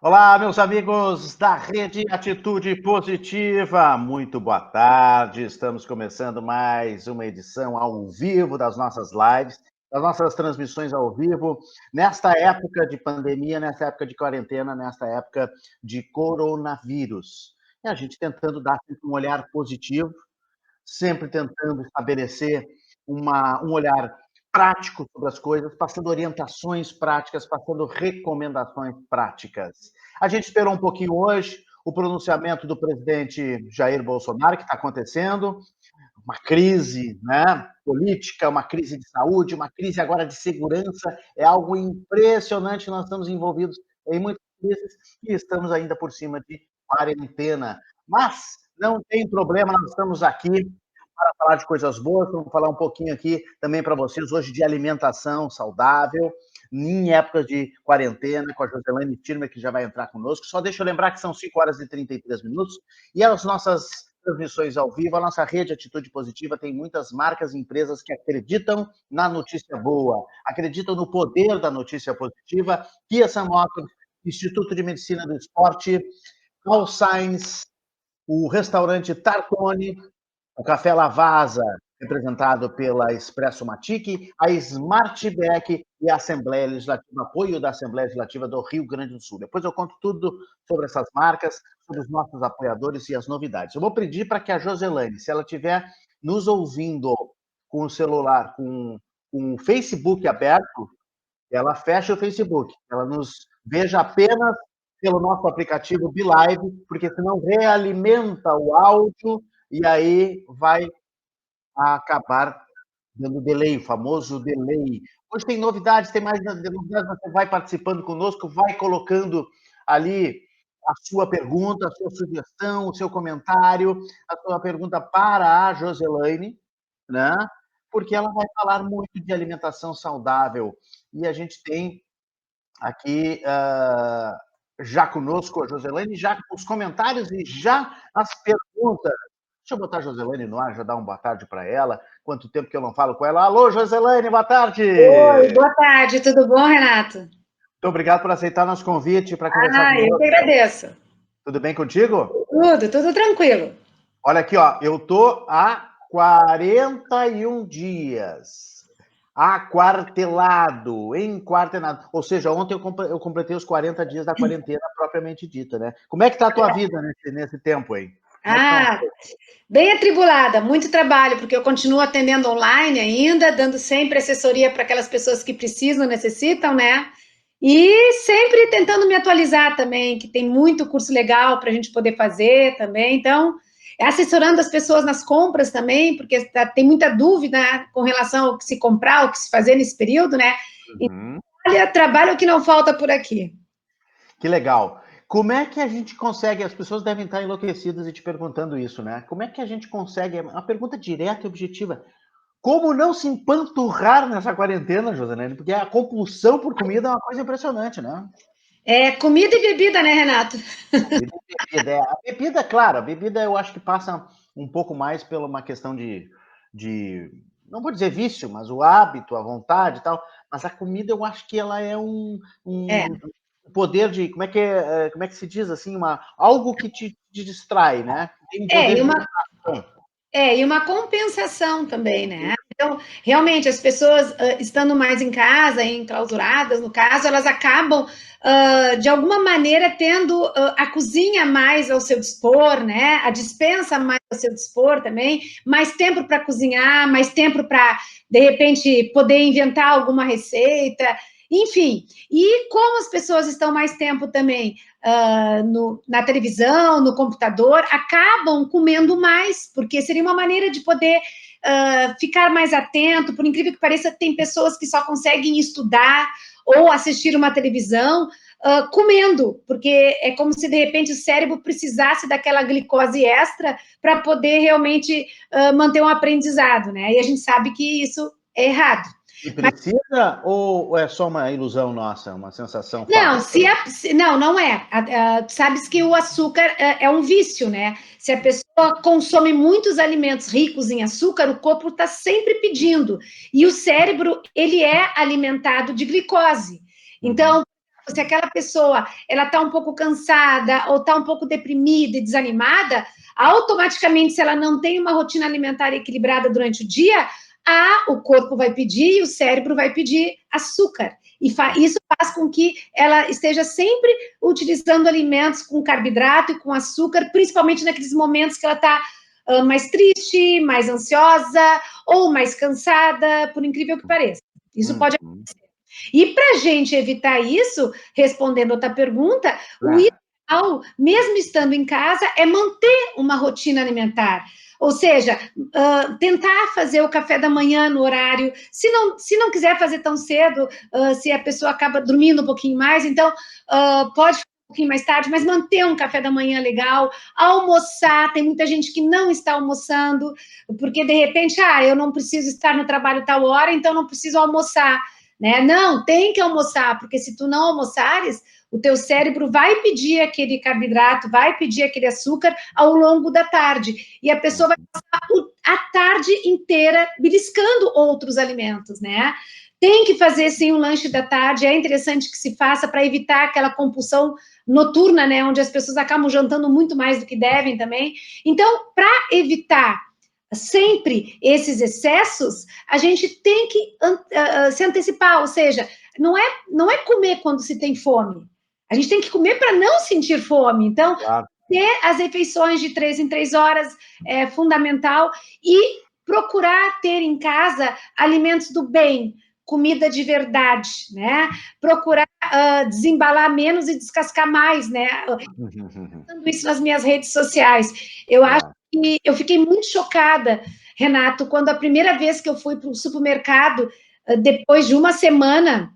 Olá, meus amigos da Rede Atitude Positiva, muito boa tarde. Estamos começando mais uma edição ao vivo das nossas lives, das nossas transmissões ao vivo, nesta época de pandemia, nesta época de quarentena, nesta época de coronavírus. E a gente tentando dar um olhar positivo, sempre tentando estabelecer um olhar prático sobre as coisas, passando orientações práticas, passando recomendações práticas. A gente esperou um pouquinho hoje o pronunciamento do presidente Jair Bolsonaro, que está acontecendo, uma crise, né, política, uma crise de saúde, uma crise agora de segurança, é algo impressionante, nós estamos envolvidos em muitas crises e estamos ainda por cima de quarentena. Mas não tem problema, nós estamos aqui para falar de coisas boas, vamos falar um pouquinho aqui também para vocês hoje de alimentação saudável, em épocas de quarentena, com a Joselaine Tirmer, que já vai entrar conosco. Só deixa eu lembrar que são 5 horas e 33 minutos, e as nossas transmissões ao vivo, a nossa rede Atitude Positiva tem muitas marcas e empresas que acreditam na notícia boa, acreditam no poder da notícia positiva. Kia Sam Motors, Instituto de Medicina do Esporte, All Science, o restaurante Tartone, o Café Lavazza, representado pela Expresso Matic, a Smartback e a Assembleia Legislativa, apoio da Assembleia Legislativa do Rio Grande do Sul. Depois eu conto tudo sobre essas marcas, sobre os nossos apoiadores e as novidades. Eu vou pedir para que a Joselaine, se ela estiver nos ouvindo com o celular, com o Facebook aberto, ela fecha o Facebook, ela nos veja apenas pelo nosso aplicativo BeLive, porque senão realimenta o áudio e aí vai acabar dando delay, o famoso delay. Hoje tem novidades, tem mais novidades, você vai participando conosco, vai colocando ali a sua pergunta, a sua sugestão, o seu comentário, a sua pergunta para a Joselaine, né? Porque ela vai falar muito de alimentação saudável. E a gente tem aqui já conosco a Joselaine, já com os comentários e já as perguntas. Deixa eu botar a Joselaine no ar, já dar uma boa tarde para ela. Quanto tempo que eu não falo com ela. Alô, Joselaine, boa tarde! Oi, boa tarde, tudo bom, Renato? Muito obrigado por aceitar nosso convite para conversar Eu que conosco. agradeço. Tudo bem contigo? Tudo tranquilo. Olha aqui, ó, eu tô há 41 dias aquartelado, enquartelado. Ou seja, ontem eu completei os 40 dias da quarentena propriamente dita, né? Como é que tá a tua vida nesse tempo aí? Como é que estão as Ah, coisas? bem atribulada, muito trabalho, porque eu continuo atendendo online ainda, dando sempre assessoria para aquelas pessoas que precisam, necessitam, né? E sempre tentando me atualizar também, que tem muito curso legal para a gente poder fazer também. Então, assessorando as pessoas nas compras também, porque tem muita dúvida, né, com relação ao que se comprar, o que se fazer nesse período, né? Então, Uhum. olha, trabalho que não falta por aqui. Que legal. Como é que a gente consegue? As pessoas devem estar enlouquecidas e te perguntando isso, né? Como é que a gente consegue? Uma pergunta direta e objetiva. Como não se empanturrar nessa quarentena, Josanene? Porque a compulsão por comida é uma coisa impressionante, né? É comida e bebida, né, Renato? Comida e bebida. A bebida, claro, a bebida eu acho que passa um pouco mais pela uma questão de, não vou dizer vício, mas o hábito, a vontade e tal. Mas a comida eu acho que ela é É, um poder de, como é que se diz assim, algo que te distrai, né? Tem um é, poder e de uma, distração. e uma compensação também, né? Então, realmente, as pessoas estando mais em casa, enclausuradas, no caso, elas acabam, de alguma maneira, tendo a cozinha mais ao seu dispor, né? A despensa mais ao seu dispor também, mais tempo para cozinhar, mais tempo para, de repente, poder inventar alguma receita, enfim. E como as pessoas estão mais tempo também na televisão, no computador, acabam comendo mais, porque seria uma maneira de poder ficar mais atento. Por incrível que pareça, tem pessoas que só conseguem estudar ou assistir uma televisão comendo, porque é como se de repente o cérebro precisasse daquela glicose extra para poder realmente manter um aprendizado, né? E a gente sabe que isso é errado. E precisa ou é só uma ilusão nossa, uma sensação Não, falsa? não é. Sabes que o açúcar é um vício, né? Se a pessoa consome muitos alimentos ricos em açúcar, o corpo está sempre pedindo. E o cérebro, ele é alimentado de glicose. Uhum. Então, se aquela pessoa ela está um pouco cansada ou está um pouco deprimida e desanimada, automaticamente, se ela não tem uma rotina alimentar equilibrada durante o dia, o corpo vai pedir e o cérebro vai pedir açúcar. E isso faz com que ela esteja sempre utilizando alimentos com carboidrato e com açúcar, principalmente naqueles momentos que ela está mais triste, mais ansiosa ou mais cansada, por incrível que pareça. Isso pode acontecer. E para a gente evitar isso, respondendo outra pergunta, o ideal, mesmo estando em casa, é manter uma rotina alimentar. Ou seja, tentar fazer o café da manhã no horário. Se não quiser fazer tão cedo, se a pessoa acaba dormindo um pouquinho mais, então pode um pouquinho mais tarde, mas manter um café da manhã legal, almoçar, tem muita gente que não está almoçando, porque de repente, eu não preciso estar no trabalho tal hora, então não preciso almoçar, né? Não, tem que almoçar, porque se tu não almoçares, o teu cérebro vai pedir aquele carboidrato, vai pedir aquele açúcar ao longo da tarde, e a pessoa vai passar a tarde inteira beliscando outros alimentos, né? Tem que fazer, sim, um lanche da tarde, é interessante que se faça para evitar aquela compulsão noturna, né, onde as pessoas acabam jantando muito mais do que devem também. Então, para evitar sempre esses excessos, a gente tem que se antecipar, ou seja, não é comer quando se tem fome, a gente tem que comer para não sentir fome. Então, ter as refeições de 3 em 3 horas é fundamental e procurar ter em casa alimentos do bem, comida de verdade, né? Procurar desembalar menos e descascar mais, né? Fazendo isso nas minhas redes sociais. Eu acho que eu fiquei muito chocada, Renato, quando a primeira vez que eu fui para o supermercado, depois de uma semana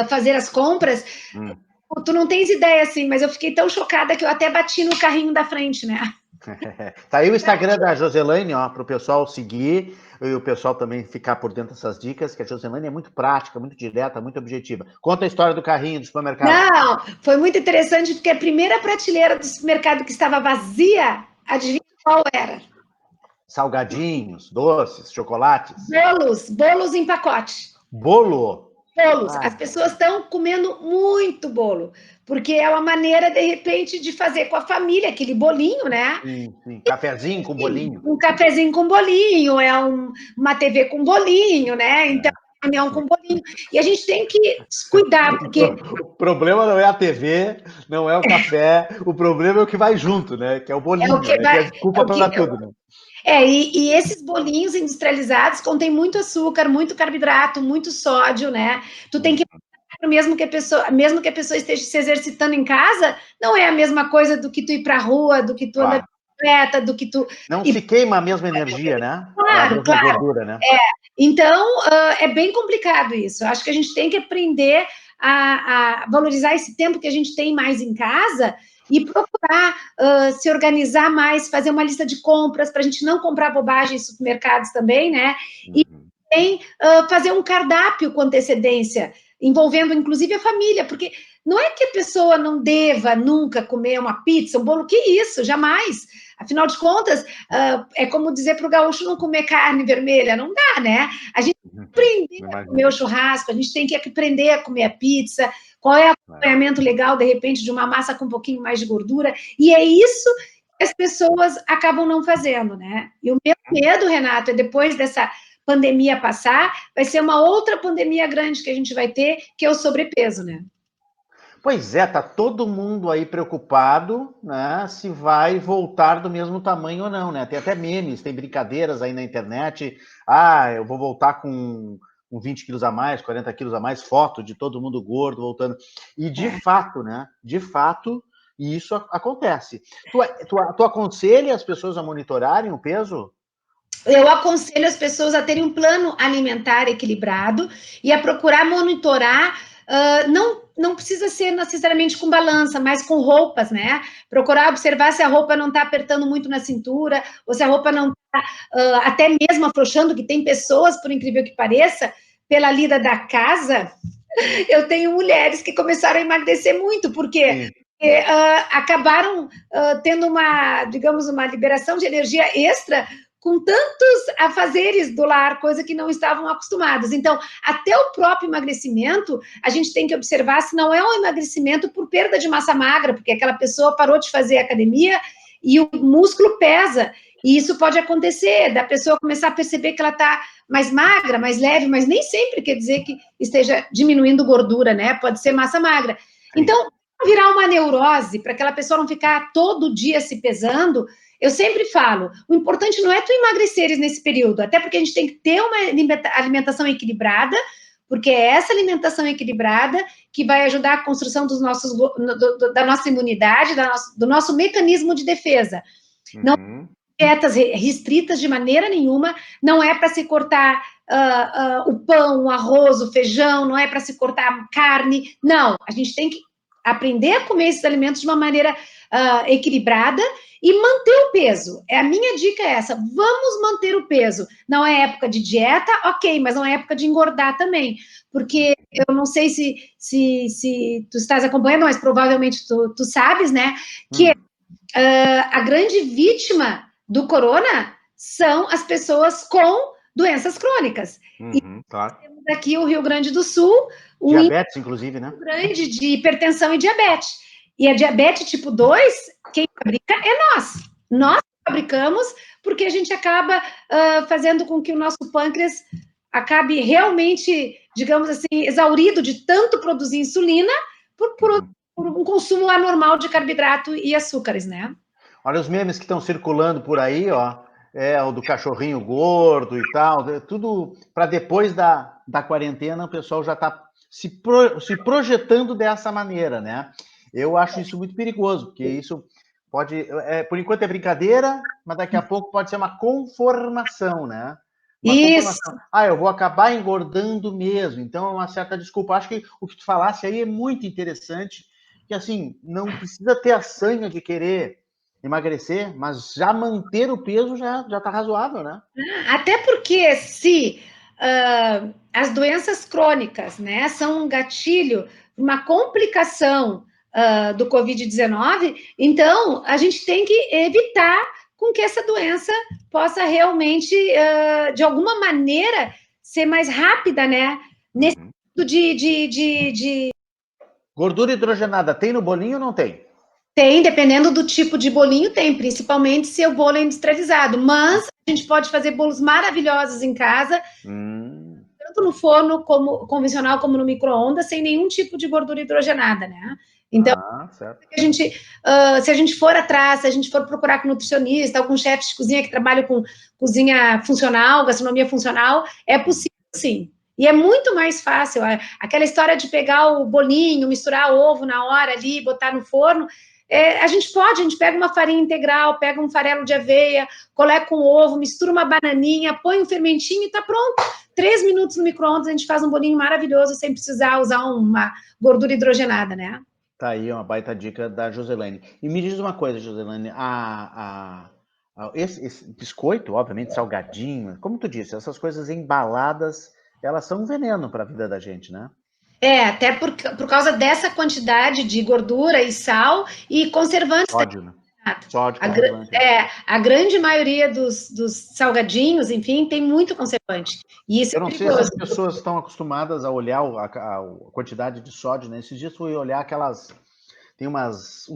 fazer as compras, tu não tens ideia, assim, mas eu fiquei tão chocada que eu até bati no carrinho da frente, né? Tá aí o Instagram da Joselaine, ó, para o pessoal seguir e o pessoal também ficar por dentro dessas dicas, que a Joselaine é muito prática, muito direta, muito objetiva. Conta a história do carrinho do supermercado. Não, foi muito interessante porque a primeira prateleira do supermercado que estava vazia, adivinha qual era? Salgadinhos, doces, chocolates. Bolos em pacote. Bolo? Bolos. As pessoas estão comendo muito bolo, porque é uma maneira, de repente, de fazer com a família, aquele bolinho, né? Sim. Cafezinho com bolinho. Um cafezinho com bolinho, uma TV com bolinho, né? Então, reunião com bolinho. E a gente tem que cuidar, porque... O problema não é a TV, não é o café, o problema é o que vai junto, né? Que é o bolinho, que é desculpa para tudo, né? E esses bolinhos industrializados contêm muito açúcar, muito carboidrato, muito sódio, né? Tu tem que mesmo que a pessoa esteja se exercitando em casa, não é a mesma coisa do que tu ir para a rua, do que tu anda de bicicleta, do que tu... Não se queima a mesma energia, né? Claro. Gordura, né? Então, é bem complicado isso. Acho que a gente tem que aprender a valorizar esse tempo que a gente tem mais em casa e procurar se organizar mais, fazer uma lista de compras para a gente não comprar bobagem em supermercados também, né? E também fazer um cardápio com antecedência, envolvendo inclusive a família, porque não é que a pessoa não deva nunca comer uma pizza, um bolo, que isso, jamais. Afinal de contas, é como dizer para o gaúcho não comer carne vermelha, não dá, né? A gente tem que aprender a comer o churrasco, a gente tem que aprender a comer a pizza, qual é o acompanhamento legal, de repente, de uma massa com um pouquinho mais de gordura, e é isso que as pessoas acabam não fazendo, né? E o meu medo, Renato, é depois dessa pandemia passar, vai ser uma outra pandemia grande que a gente vai ter, que é o sobrepeso, né? Pois é, tá todo mundo aí preocupado, né, se vai voltar do mesmo tamanho ou não, né? Tem até memes, tem brincadeiras aí na internet. Eu vou voltar com 20 quilos a mais, 40 quilos a mais, foto de todo mundo gordo voltando. E de fato, né? De fato, isso acontece. Tu aconselha as pessoas a monitorarem o peso? Eu aconselho as pessoas a terem um plano alimentar equilibrado e a procurar monitorar, não precisa ser necessariamente com balança, mas com roupas, né? Procurar observar se a roupa não está apertando muito na cintura, ou se a roupa não está até mesmo afrouxando, que tem pessoas, por incrível que pareça, pela lida da casa, eu tenho mulheres que começaram a emagrecer muito, porque acabaram tendo digamos, uma liberação de energia extra com tantos afazeres do lar, coisa que não estavam acostumados. Então, até o próprio emagrecimento, a gente tem que observar se não é um emagrecimento por perda de massa magra, porque aquela pessoa parou de fazer academia e o músculo pesa. E isso pode acontecer, da pessoa começar a perceber que ela está mais magra, mais leve, mas nem sempre quer dizer que esteja diminuindo gordura, né? Pode ser massa magra. Então, virar uma neurose, para aquela pessoa não ficar todo dia se pesando, eu sempre falo, o importante não é tu emagreceres nesse período, até porque a gente tem que ter uma alimentação equilibrada, porque é essa alimentação equilibrada que vai ajudar a construção dos nossos, da nossa imunidade, do nosso mecanismo de defesa. Não dietas restritas de maneira nenhuma, não é para se cortar o pão, o arroz, o feijão, não é para se cortar carne, não, a gente tem que aprender a comer esses alimentos de uma maneira equilibrada e manter o peso. A minha dica é essa, vamos manter o peso. Não é época de dieta, ok, mas não é época de engordar também, porque eu não sei se tu estás acompanhando, mas provavelmente tu sabes, né, que a grande vítima do corona são as pessoas com doenças crônicas. Claro. Temos aqui o Rio Grande do Sul, diabetes, inclusive, né? Grande de hipertensão e diabetes. E a diabetes tipo 2, quem fabrica é nós. Nós fabricamos porque a gente acaba fazendo com que o nosso pâncreas acabe realmente, digamos assim, exaurido de tanto produzir insulina por um consumo anormal de carboidrato e açúcares, né? Olha os memes que estão circulando por aí, ó. O do cachorrinho gordo e tal. Tudo para depois da quarentena, o pessoal já está se projetando dessa maneira, né? Eu acho isso muito perigoso, porque isso pode... por enquanto é brincadeira, mas daqui a pouco pode ser uma conformação, né? Uma conformação. Eu vou acabar engordando mesmo. Então, é uma certa desculpa. Acho que o que tu falasse aí é muito interessante, que assim, não precisa ter a sanha de querer emagrecer, mas já manter o peso já está razoável, né? Até porque se as doenças crônicas, né, são um gatilho, uma complicação do Covid-19, então a gente tem que evitar com que essa doença possa realmente, de alguma maneira, ser mais rápida, né? Nesse de... Gordura hidrogenada tem no bolinho ou não tem? Tem, dependendo do tipo de bolinho, tem, principalmente se o bolo é industrializado. Mas a gente pode fazer bolos maravilhosos em casa, tanto no forno como convencional como no micro-ondas, sem nenhum tipo de gordura hidrogenada, né? Então, se a gente for atrás, se a gente for procurar com nutricionista, algum chefe de cozinha que trabalha com cozinha funcional, gastronomia funcional, é possível sim. E é muito mais fácil. Aquela história de pegar o bolinho, misturar ovo na hora ali, botar no forno, a gente pega uma farinha integral, pega um farelo de aveia, coloca com ovo, mistura uma bananinha, põe um fermentinho e tá pronto. 3 minutos no micro-ondas, a gente faz um bolinho maravilhoso sem precisar usar uma gordura hidrogenada, né? Tá aí uma baita dica da Joselane. E me diz uma coisa, Joselane, esse biscoito, obviamente, salgadinho, como tu disse, essas coisas embaladas, elas são um veneno para a vida da gente, né? Até por causa dessa quantidade de gordura e sal e conservantes. Sódio, né? Sódio, conservante. A grande maioria dos salgadinhos, enfim, tem muito conservante. E isso Eu não sei se as pessoas estão acostumadas a olhar a quantidade de sódio, né? Esses dias fui olhar aquelas... Tem umas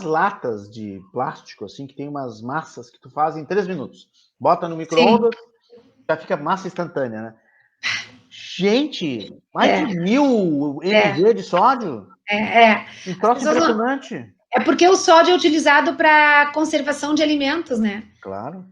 latas de plástico, assim, que tem umas massas que tu faz em 3 minutos. Bota no micro-ondas, já fica massa instantânea, né? Gente, mais de 1000 mg de sódio? Um troço impressionante. É porque o sódio é utilizado para conservação de alimentos, né? Claro.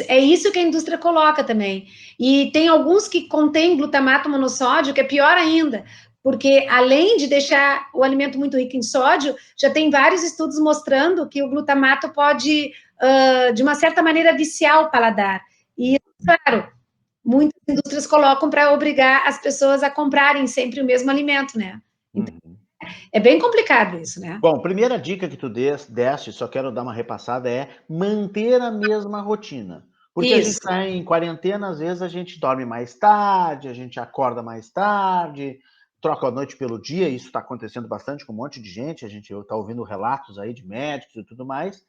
É isso que a indústria coloca também. E tem alguns que contêm glutamato monossódio, que é pior ainda, porque além de deixar o alimento muito rico em sódio, já tem vários estudos mostrando que o glutamato pode, de uma certa maneira, viciar o paladar. E, claro, muitas indústrias colocam para obrigar as pessoas a comprarem sempre o mesmo alimento, né? Então, é bem complicado isso, né? Bom, primeira dica que tu deste, só quero dar uma repassada, é manter a mesma rotina. Porque a gente está em quarentena, às vezes a gente dorme mais tarde, a gente acorda mais tarde, troca a noite pelo dia, isso está acontecendo bastante com um monte de gente, a gente está ouvindo relatos aí de médicos e tudo mais,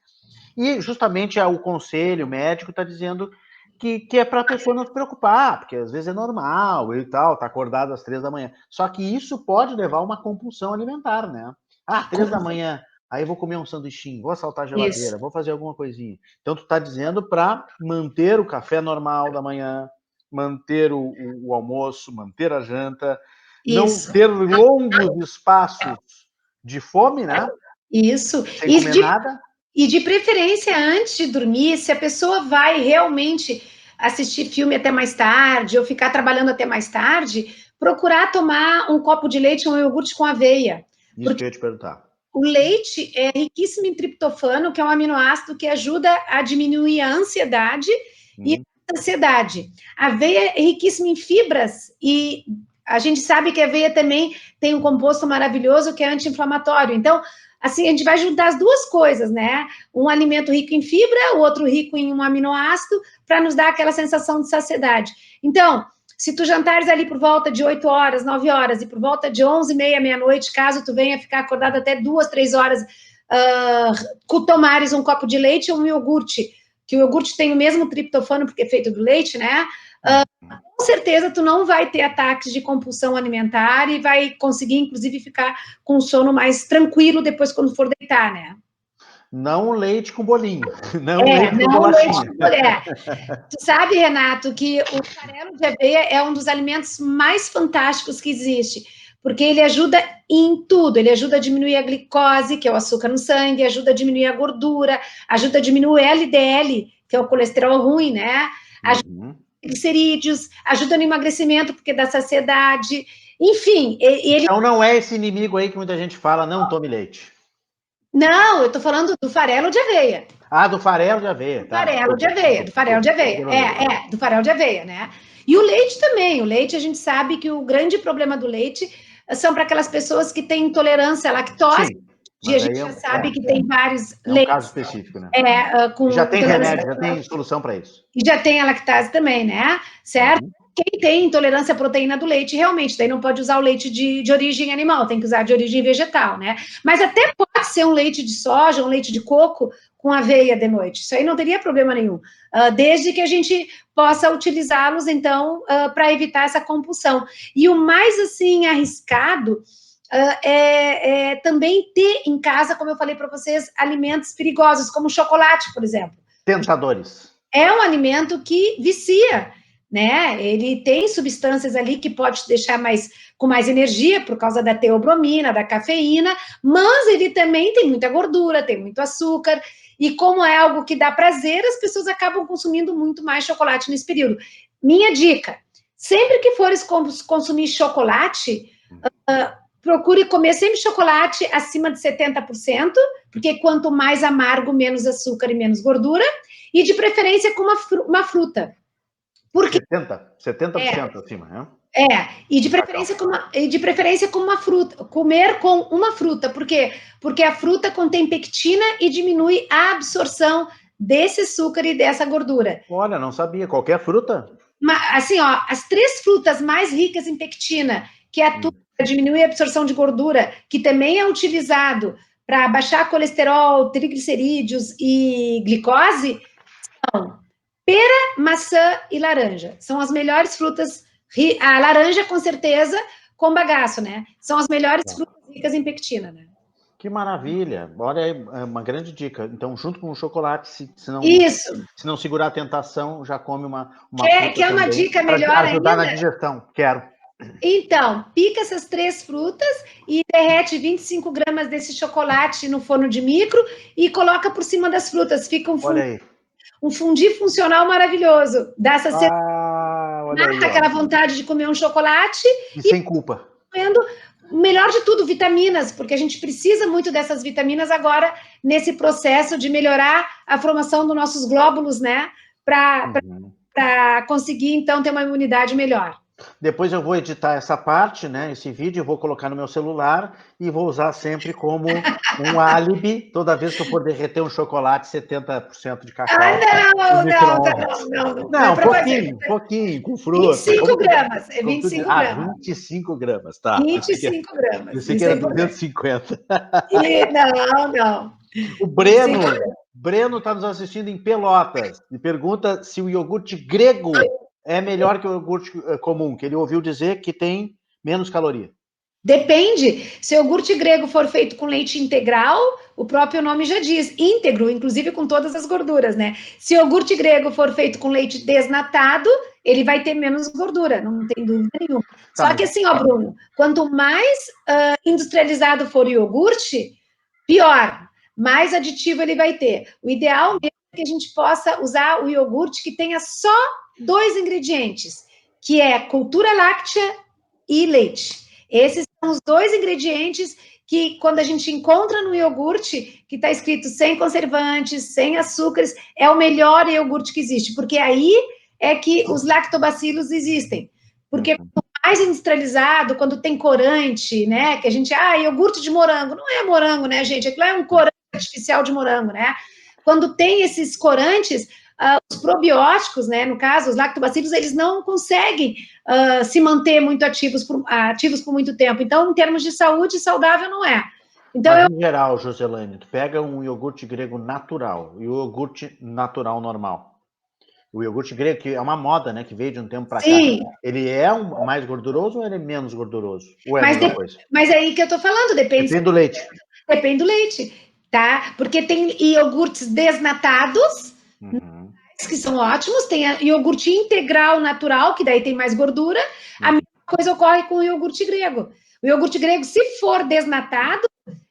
e justamente o conselho médico está dizendo que é para a pessoa não se preocupar, porque às vezes é normal e tal, tá acordado às 3 da manhã. Só que isso pode levar a uma compulsão alimentar, né? 3 da manhã, aí vou comer um sanduichinho, vou assaltar a geladeira, vou fazer alguma coisinha. Então, tu tá dizendo para manter o café normal da manhã, manter o almoço, manter a janta, não ter longos espaços de fome, né? Isso. Sem comer nada. E de preferência, antes de dormir, se a pessoa vai realmente assistir filme até mais tarde ou ficar trabalhando até mais tarde, procurar tomar um copo de leite ou um iogurte com aveia. Isso que eu ia te perguntar. O leite é riquíssimo em triptofano, que é um aminoácido que ajuda a diminuir a ansiedade e a ansiedade. A aveia é riquíssima em fibras e a gente sabe que a aveia também tem um composto maravilhoso que é anti-inflamatório. Então, assim, a gente vai juntar as duas coisas, né? Um alimento rico em fibra, o outro rico em um aminoácido, para nos dar aquela sensação de saciedade. Então, se tu jantares ali por volta de 8 horas, 9 horas, e por volta de 11h30, meia-noite, caso tu venha ficar acordado até 2, 3 horas, tomares um copo de leite ou um iogurte, que o iogurte tem o mesmo triptofano, porque é feito do leite, né? Com certeza tu não vai ter ataques de compulsão alimentar e vai conseguir, inclusive, ficar com o sono mais tranquilo depois quando for deitar, né? Não leite com bolinho, não leite com bolachinha. Tu sabe, Renato, que o farelo de aveia é um dos alimentos mais fantásticos que existe, porque ele ajuda em tudo, ele ajuda a diminuir a glicose, que é o açúcar no sangue, ajuda a diminuir a gordura, ajuda a diminuir o LDL, que é o colesterol ruim, né? Ajuda glicerídeos, ajuda no emagrecimento, porque dá saciedade, enfim. Então não é esse inimigo aí que muita gente fala, não tome leite. Não, eu tô falando do farelo de aveia. Do farelo de aveia, tá? Do farelo de aveia. Do farelo de aveia, né? E o leite também. O leite, a gente sabe que o grande problema do leite são para aquelas pessoas que têm intolerância à lactose. Sim. E a gente já sabe que tem vários leites. É um caso específico, né? Com já tem remédio, já tem solução para isso. E já tem a lactase também, né? Certo? Quem tem intolerância à proteína do leite, realmente, daí não pode usar o leite de origem animal, tem que usar de origem vegetal, né? Mas até pode ser um leite de soja, um leite de coco com aveia de noite. Isso aí não teria problema nenhum. Desde que a gente possa utilizá-los, então, para evitar essa compulsão. E o mais, assim, arriscado é também ter em casa, como eu falei para vocês, alimentos perigosos, como chocolate, por exemplo. Tentadores. É um alimento que vicia, né? Ele tem substâncias ali que pode te deixar com mais energia por causa da teobromina, da cafeína, mas ele também tem muita gordura, tem muito açúcar, e como é algo que dá prazer, as pessoas acabam consumindo muito mais chocolate nesse período. Minha dica, sempre que fores consumir chocolate, procure comer sempre chocolate acima de 70%, porque quanto mais amargo, menos açúcar e menos gordura, e de preferência com uma fruta. Porque 70% acima, né? E de preferência com uma fruta, comer com uma fruta. Por quê? Porque a fruta contém pectina e diminui a absorção desse açúcar e dessa gordura. Olha, não sabia. Qualquer fruta? Assim, ó, as 3 frutas mais ricas em pectina, que atua para diminuir a absorção de gordura, que também é utilizado para baixar colesterol, triglicerídeos e glicose, são pera, maçã e laranja. São as melhores frutas. A laranja, com certeza, com bagaço, né? São as melhores frutas ricas em pectina, né? Que maravilha! Olha, é uma grande dica. Então, junto com o chocolate, se não segurar a tentação, já come uma fruta quer uma dica melhor para ajudar na digestão. Quero. Então, pica essas 3 frutas e derrete 25 gramas desse chocolate no forno de micro e coloca por cima das frutas. Fica um fundi funcional maravilhoso. Dá essa mata aquela vontade de comer um chocolate e sem culpa. Comendo, melhor de tudo, vitaminas, porque a gente precisa muito dessas vitaminas agora nesse processo de melhorar a formação dos nossos glóbulos, né? Para conseguir, então, ter uma imunidade melhor. Depois eu vou editar essa parte, né, esse vídeo, eu vou colocar no meu celular e vou usar sempre como um álibi, toda vez que eu for derreter um chocolate 70% de cacau no micro-ondas. não é Não, para fazer. pouquinho, com Vinte e fruta, cinco gramas, é como vinte e tu diz. cinco Ah, gramas. 25 gramas, tá. 25 gramas, Pensei que isso é era importante. 250. Não. O 25 Breno está nos assistindo em Pelotas e pergunta se o iogurte grego é melhor que o iogurte comum, que ele ouviu dizer que tem menos caloria. Depende. Se o iogurte grego for feito com leite integral, o próprio nome já diz, íntegro, inclusive com todas as gorduras, né? Se o iogurte grego for feito com leite desnatado, ele vai ter menos gordura, não tem dúvida nenhuma. Tá, Só mas que assim, ó, Bruno, quanto mais industrializado for o iogurte, pior, mais aditivo ele vai ter. O ideal mesmo é que a gente possa usar o iogurte que tenha só 2 ingredientes, que é cultura láctea e leite. Esses são os 2 ingredientes que, quando a gente encontra no iogurte, que está escrito sem conservantes, sem açúcares, é o melhor iogurte que existe, porque aí é que os lactobacilos existem. Porque mais industrializado, quando tem corante, né, que a gente, iogurte de morango, não é morango, né, gente, aquilo é um corante artificial de morango, né, quando tem esses corantes, os probióticos, né, no caso, os lactobacilos, eles não conseguem se manter muito ativos por muito tempo. Então, em termos de saúde, saudável não é. Então, mas em geral, Joselane, tu pega um iogurte grego natural e o iogurte natural normal. O iogurte grego, que é uma moda, né, que veio de um tempo para cá. Sim. Ele é mais gorduroso ou ele é menos gorduroso? Ou é a mesma coisa? Mas é aí que eu tô falando, Depende do leite. Depende do leite, tá? Porque tem iogurtes desnatados, que são ótimos, tem a iogurte integral natural, que daí tem mais gordura. A mesma coisa ocorre com o iogurte grego. O iogurte grego, se for desnatado,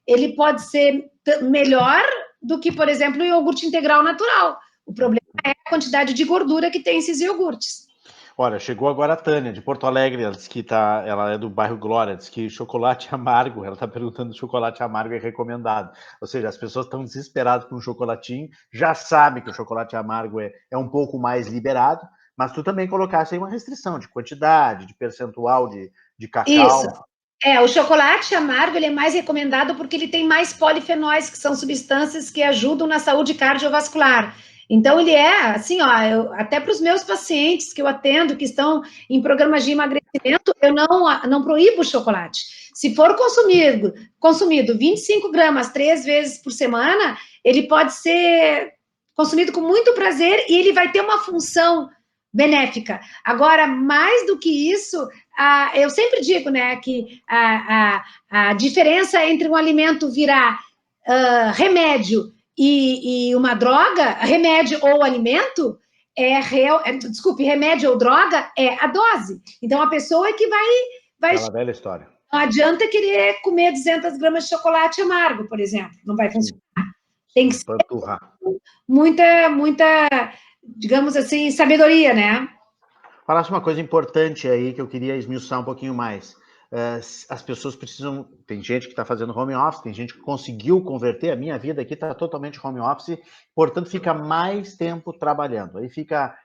ele pode ser melhor do que, por exemplo, o iogurte integral natural. O problema é a quantidade de gordura que tem esses iogurtes. Olha, chegou agora a Tânia, de Porto Alegre, ela diz que ela é do bairro Glória, diz que chocolate amargo, ela está perguntando se chocolate amargo é recomendado. Ou seja, as pessoas estão desesperadas por um chocolatinho, já sabem que o chocolate amargo é um pouco mais liberado, mas tu também colocaste aí uma restrição de quantidade, de percentual de cacau. Isso. O chocolate amargo ele é mais recomendado porque ele tem mais polifenóis, que são substâncias que ajudam na saúde cardiovascular. Então, ele é, assim, até para os meus pacientes que eu atendo, que estão em programas de emagrecimento, eu não proíbo o chocolate. Se for consumido 25 gramas 3 vezes por semana, ele pode ser consumido com muito prazer e ele vai ter uma função benéfica. Agora, mais do que isso, eu sempre digo, né, que a diferença entre um alimento virar remédio e uma droga, remédio ou alimento, desculpe, remédio ou droga é a dose. Então, a pessoa é que vai Aquela velha história. não adianta querer comer 200 gramas de chocolate amargo, por exemplo. Não vai funcionar. Tem que ser muita, digamos assim, sabedoria, né? Falasse uma coisa importante aí que eu queria esmiuçar um pouquinho mais. As pessoas precisam. Tem gente que está fazendo home office, tem gente que conseguiu converter. A minha vida aqui está totalmente home office, portanto, fica mais tempo trabalhando. Aí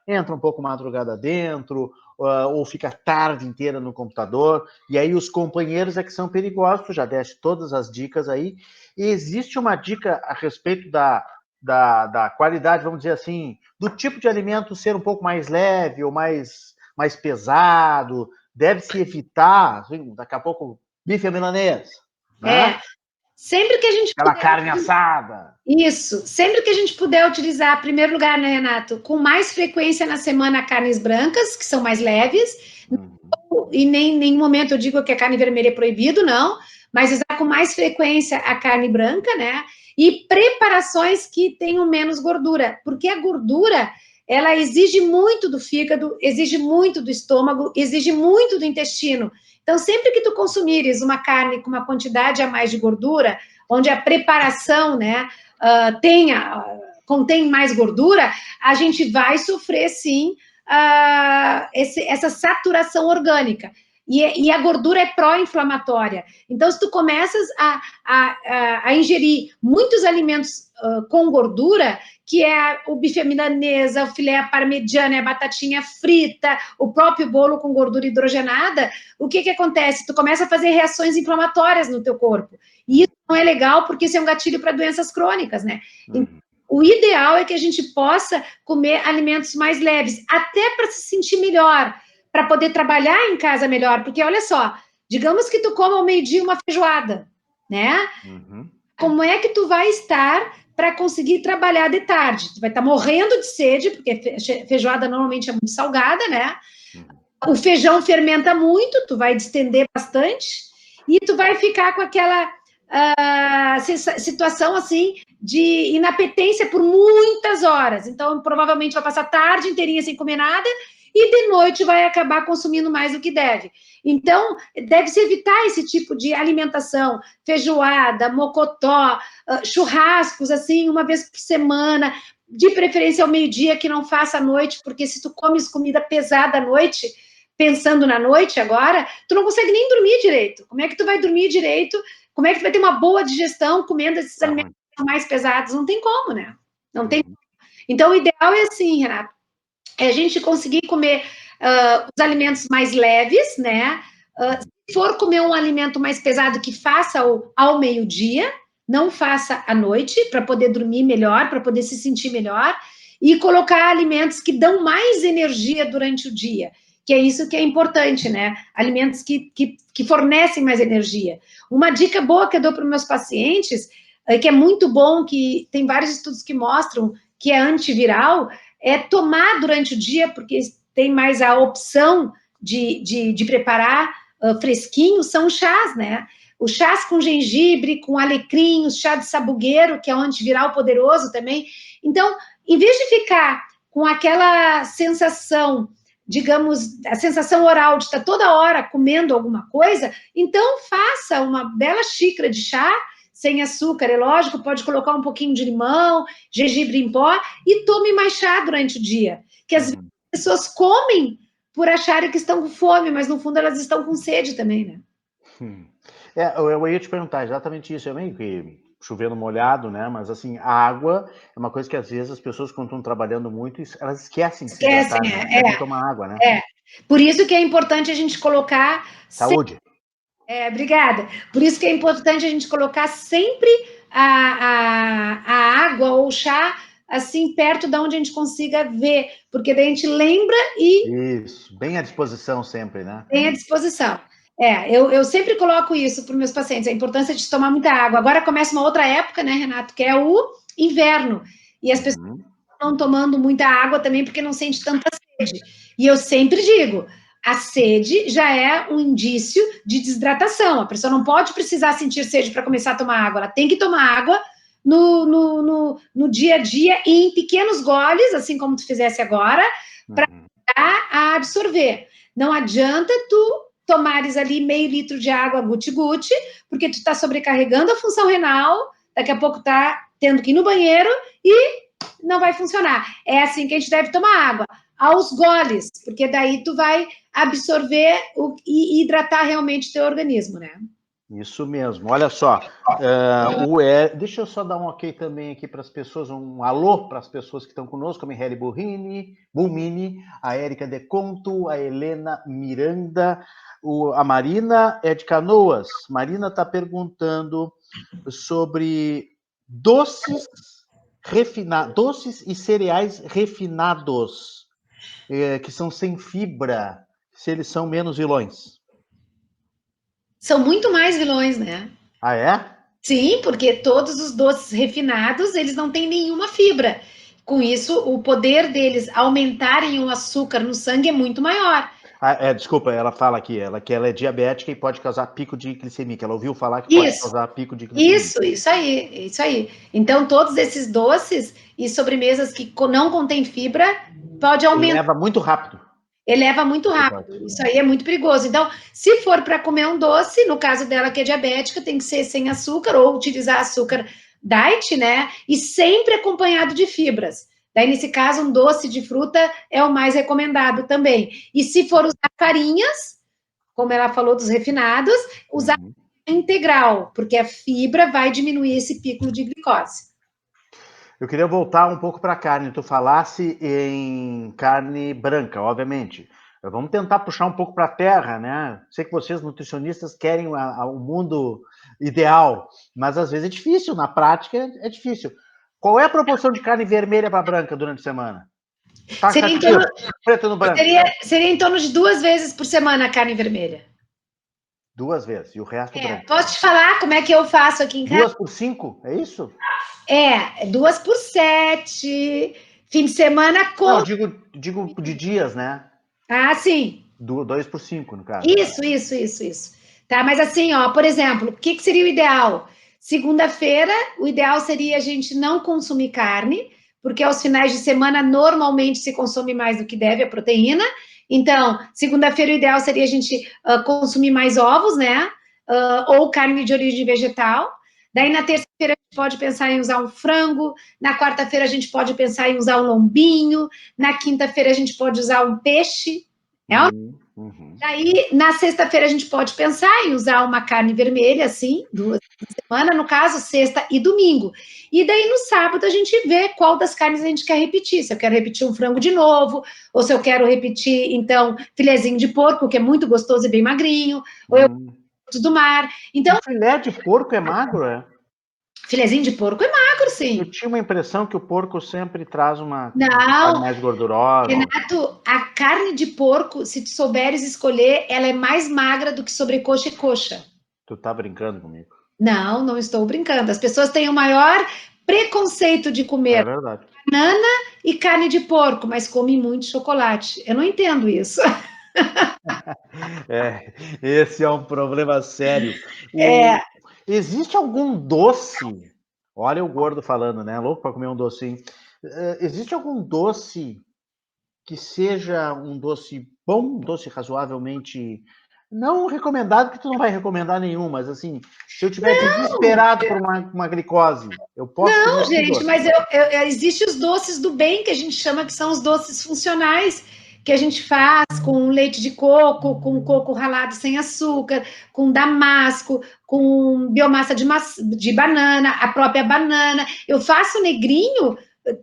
entra um pouco madrugada dentro, ou fica a tarde inteira no computador, e aí os companheiros é que são perigosos. Tu já deste todas as dicas aí. E existe uma dica a respeito da qualidade, vamos dizer assim, do tipo de alimento ser um pouco mais leve ou mais pesado, deve-se evitar, assim, daqui a pouco, bife à milanesa, né? Sempre que a gente Aquela carne assada. Isso, sempre que a gente puder utilizar, em primeiro lugar, né, Renato, com mais frequência na semana carnes brancas, que são mais leves, e nem em nenhum momento eu digo que a carne vermelha é proibido, não, mas usar com mais frequência a carne branca, né? E preparações que tenham menos gordura, porque a gordura ela exige muito do fígado, exige muito do estômago, exige muito do intestino. Então, sempre que tu consumires uma carne com uma quantidade a mais de gordura, onde a preparação, né, contém mais gordura, a gente vai sofrer sim essa saturação orgânica. E a gordura é pró-inflamatória. Então, se tu começas a ingerir muitos alimentos com gordura, que é o bife à milanesa, o filé à parmegiana, a batatinha frita, o próprio bolo com gordura hidrogenada, o que acontece? Tu começa a fazer reações inflamatórias no teu corpo. E isso não é legal, porque isso é um gatilho para doenças crônicas, né? Então, o ideal é que a gente possa comer alimentos mais leves, até para se sentir melhor, para poder trabalhar em casa melhor, porque olha só, digamos que tu coma ao meio-dia uma feijoada, né? Como é que tu vai estar para conseguir trabalhar de tarde? Tu vai estar morrendo de sede, porque feijoada normalmente é muito salgada, né? O feijão fermenta muito, tu vai distender bastante, e tu vai ficar com aquela situação assim de inapetência por muitas horas. Então, provavelmente vai passar a tarde inteirinha sem comer nada e de noite vai acabar consumindo mais do que deve. Então, deve-se evitar esse tipo de alimentação, feijoada, mocotó, churrascos, assim, uma vez por semana, de preferência ao meio-dia, que não faça à noite, porque se tu comes comida pesada à noite, pensando na noite agora, tu não consegue nem dormir direito. Como é que tu vai dormir direito? Como é que tu vai ter uma boa digestão comendo esses alimentos mais pesados? Não tem como, né? Não tem. Então, o ideal é assim, Renato, é a gente conseguir comer os alimentos mais leves, né? Se for comer um alimento mais pesado, que faça ao meio-dia, não faça à noite, para poder dormir melhor, para poder se sentir melhor, e colocar alimentos que dão mais energia durante o dia, que é isso que é importante, né? Alimentos que fornecem mais energia. Uma dica boa que eu dou para os meus pacientes, que é muito bom, que tem vários estudos que mostram que é antiviral, é tomar durante o dia, porque tem mais a opção de preparar fresquinho, são chás, né? Os chás com gengibre, com alecrim, o chá de sabugueiro, que é um antiviral poderoso também. Então, em vez de ficar com aquela sensação, digamos, a sensação oral de estar toda hora comendo alguma coisa, então faça uma bela xícara de chá, sem açúcar, é lógico, pode colocar um pouquinho de limão, gengibre em pó, e tome mais chá durante o dia. Que às vezes as pessoas comem por acharem que estão com fome, mas no fundo elas estão com sede também, né? Eu ia te perguntar exatamente isso, é meio que chovendo molhado, né? Mas assim, a água é uma coisa que às vezes as pessoas, quando estão trabalhando muito, elas esquecem de se hidratar, né? Esquecem de tomar água, né? Por isso que é importante a gente colocar... Saúde! Obrigada. Por isso que é importante a gente colocar sempre a água ou o chá assim perto de onde a gente consiga ver, porque daí a gente lembra e... Isso, bem à disposição sempre, né? Bem à disposição. Eu sempre coloco isso para os meus pacientes, a importância de tomar muita água. Agora começa uma outra época, né, Renato, que é o inverno, e as pessoas estão tomando muita água também porque não sente tanta sede. E eu sempre digo, a sede já é um indício de desidratação. A pessoa não pode precisar sentir sede para começar a tomar água. Ela tem que tomar água no dia a dia e em pequenos goles, assim como tu fizesse agora, para a absorver. Não adianta tu tomares ali meio litro de água guti-guti, porque tu está sobrecarregando a função renal, daqui a pouco tá tendo que ir no banheiro e não vai funcionar. É assim que a gente deve tomar água, aos goles, porque daí tu vai absorver e hidratar realmente o teu organismo, né? Isso mesmo. Olha só, deixa eu só dar um ok também aqui para as pessoas, um alô para as pessoas que estão conosco, a Michele Bulmini, a Érica De Conto, a Helena Miranda, a Marina é de Canoas. Marina está perguntando sobre doces e cereais refinados, que são sem fibra, se eles são menos vilões. São muito mais vilões, né? Ah, é? Sim, porque todos os doces refinados, eles não têm nenhuma fibra. Com isso, o poder deles aumentarem o açúcar no sangue é muito maior. Desculpa, ela fala aqui, que ela é diabética e pode causar pico de glicemia, que ela ouviu falar que pode causar pico de glicemia. Isso aí. Então, todos esses doces e sobremesas que não contêm fibra, pode aumentar. Eleva muito rápido. Eleva muito rápido. Isso aí é muito perigoso. Então, se for para comer um doce, no caso dela que é diabética, tem que ser sem açúcar ou utilizar açúcar diet, né? E sempre acompanhado de fibras. Daí, nesse caso, um doce de fruta é o mais recomendado também. E se for usar farinhas, como ela falou, dos refinados, usar integral, porque a fibra vai diminuir esse pico de glicose. Eu queria voltar um pouco para a carne. Tu falasse em carne branca, obviamente. Vamos tentar puxar um pouco para a terra, né? Sei que vocês, nutricionistas, querem o mundo ideal, mas às vezes é difícil, na prática é difícil. Qual é a proporção de carne vermelha para branca durante a semana? Taxativo, preto no branco. Seria em torno de 2 vezes por semana a carne vermelha. 2 vezes, e o resto branco. Posso te falar como é que eu faço aqui em casa? 2 por 5, é isso? 2 por 7, fim de semana com... Não, digo de dias, né? Ah, sim. 2 por 5, no caso. Isso. Tá, mas assim, ó, por exemplo, o que seria o ideal? Segunda-feira, o ideal seria a gente não consumir carne, porque aos finais de semana normalmente se consome mais do que deve a proteína. Então, segunda-feira o ideal seria a gente consumir mais ovos, né? Ou carne de origem vegetal. Daí na terça-feira a gente pode pensar em usar um frango, na quarta-feira a gente pode pensar em usar um lombinho, na quinta-feira a gente pode usar um peixe. Daí, na sexta-feira, a gente pode pensar em usar uma carne vermelha, assim, 2 por semana, no caso, sexta e domingo. E daí, no sábado, a gente vê qual das carnes a gente quer repetir. Se eu quero repetir um frango de novo, ou se eu quero repetir, então, filezinho de porco, que é muito gostoso e bem magrinho, ou eu do mar. Então, o filé de porco é magro, é? Filezinho de porco é magro, sim. Eu tinha uma impressão que o porco sempre traz uma carne mais gordurosa. Renato, a carne de porco, se tu souberes escolher, ela é mais magra do que sobrecoxa e coxa. Tu tá brincando comigo? Não estou brincando. As pessoas têm o maior preconceito de comer banana e carne de porco, mas comem muito chocolate. Eu não entendo isso. Esse é um problema sério. Existe algum doce? Olha o gordo falando, né? Louco para comer um docinho. Existe algum doce que seja um doce bom, um doce razoavelmente... Não recomendado, que tu não vai recomendar nenhum, mas assim, se eu tiver desesperado por uma glicose, eu posso comer esse gente, doce. mas existem os doces do bem, que a gente chama que são os doces funcionais, que a gente faz com leite de coco, com coco ralado sem açúcar, com damasco, com biomassa de banana, a própria banana. Eu faço negrinho,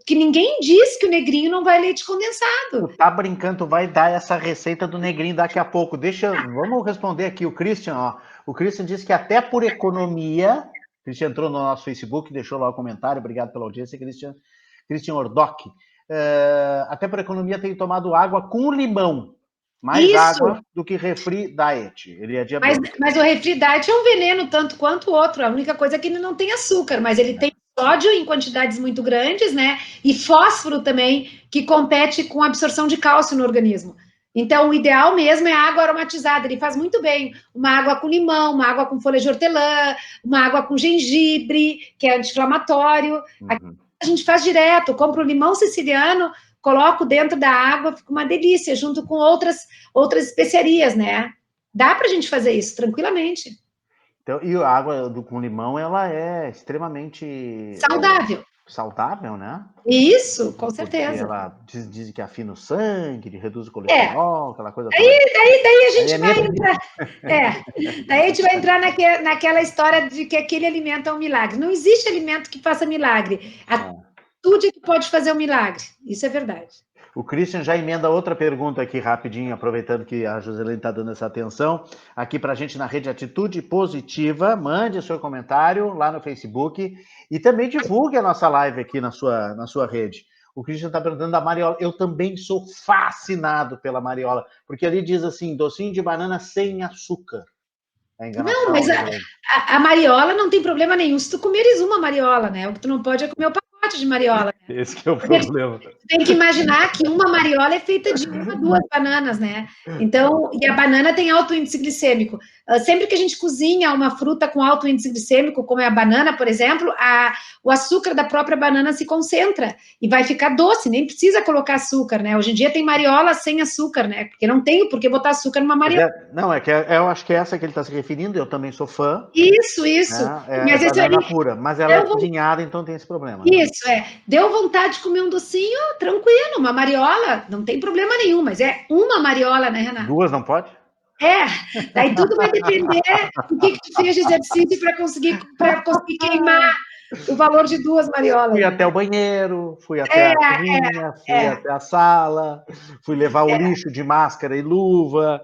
que ninguém diz que o negrinho não vai leite condensado. Tu tá brincando, tu vai dar essa receita do negrinho daqui a pouco. Vamos responder aqui o Christian, ó. O Christian disse que até por economia, o Christian entrou no nosso Facebook, deixou lá o comentário, obrigado pela audiência, Christian Ordoc. Até por economia tem tomado água com limão. Mais água do que refri diet. Ele é diabético. Mas o refri diet é um veneno tanto quanto o outro. A única coisa é que ele não tem açúcar, mas ele tem sódio em quantidades muito grandes, né? E fósforo também, que compete com a absorção de cálcio no organismo. Então, o ideal mesmo é a água aromatizada. Ele faz muito bem uma água com limão, uma água com folha de hortelã, uma água com gengibre, que é anti-inflamatório. A gente faz direto. Compra o limão siciliano, coloco dentro da água, fica uma delícia, junto com outras especiarias, né? Dá pra gente fazer isso tranquilamente. Então, e a água com limão, ela é extremamente... saudável, né? Isso, com certeza. Porque ela diz que afina o sangue, reduz o colesterol, aquela coisa toda. Daí a gente vai entrar... daí a gente vai entrar naquela história de que aquele alimento é um milagre. Não existe alimento que faça milagre. Tudo é que pode fazer um milagre. Isso é verdade. O Christian já emenda outra pergunta aqui rapidinho, aproveitando que a Joselene está dando essa atenção, aqui para a gente na rede Atitude Positiva. Mande o seu comentário lá no Facebook e também divulgue a nossa live aqui na sua rede. O Christian está perguntando da mariola. Eu também sou fascinado pela mariola, porque ali diz assim, docinho de banana sem açúcar. Não, mas a mariola não tem problema nenhum se tu comeres uma mariola, né? O que tu não pode é comer o pacote de mariola. Né? Esse que é o problema. Tem que imaginar que uma mariola é feita de 1 a 2 bananas, né? Então, e a banana tem alto índice glicêmico. Sempre que a gente cozinha uma fruta com alto índice glicêmico, como é a banana, por exemplo, o açúcar da própria banana se concentra e vai ficar doce, nem precisa colocar açúcar, né? Hoje em dia tem mariola sem açúcar, né? Porque não tem por que botar açúcar numa mariola. Eu acho que é essa que ele está se referindo, eu também sou fã. Isso. Mas é banana pura, mas ela é cozinhada, então tem esse problema. Né? Isso, Deu vontade de comer um docinho, tranquilo, uma mariola, não tem problema nenhum, mas é uma mariola, né, Renato? 2 não pode? Daí tudo vai depender do que tu fez de exercício para conseguir queimar o valor de 2 mariolas. Fui Né? até o banheiro, fui até a cozinha, fui até a sala, fui levar o lixo de máscara e luva.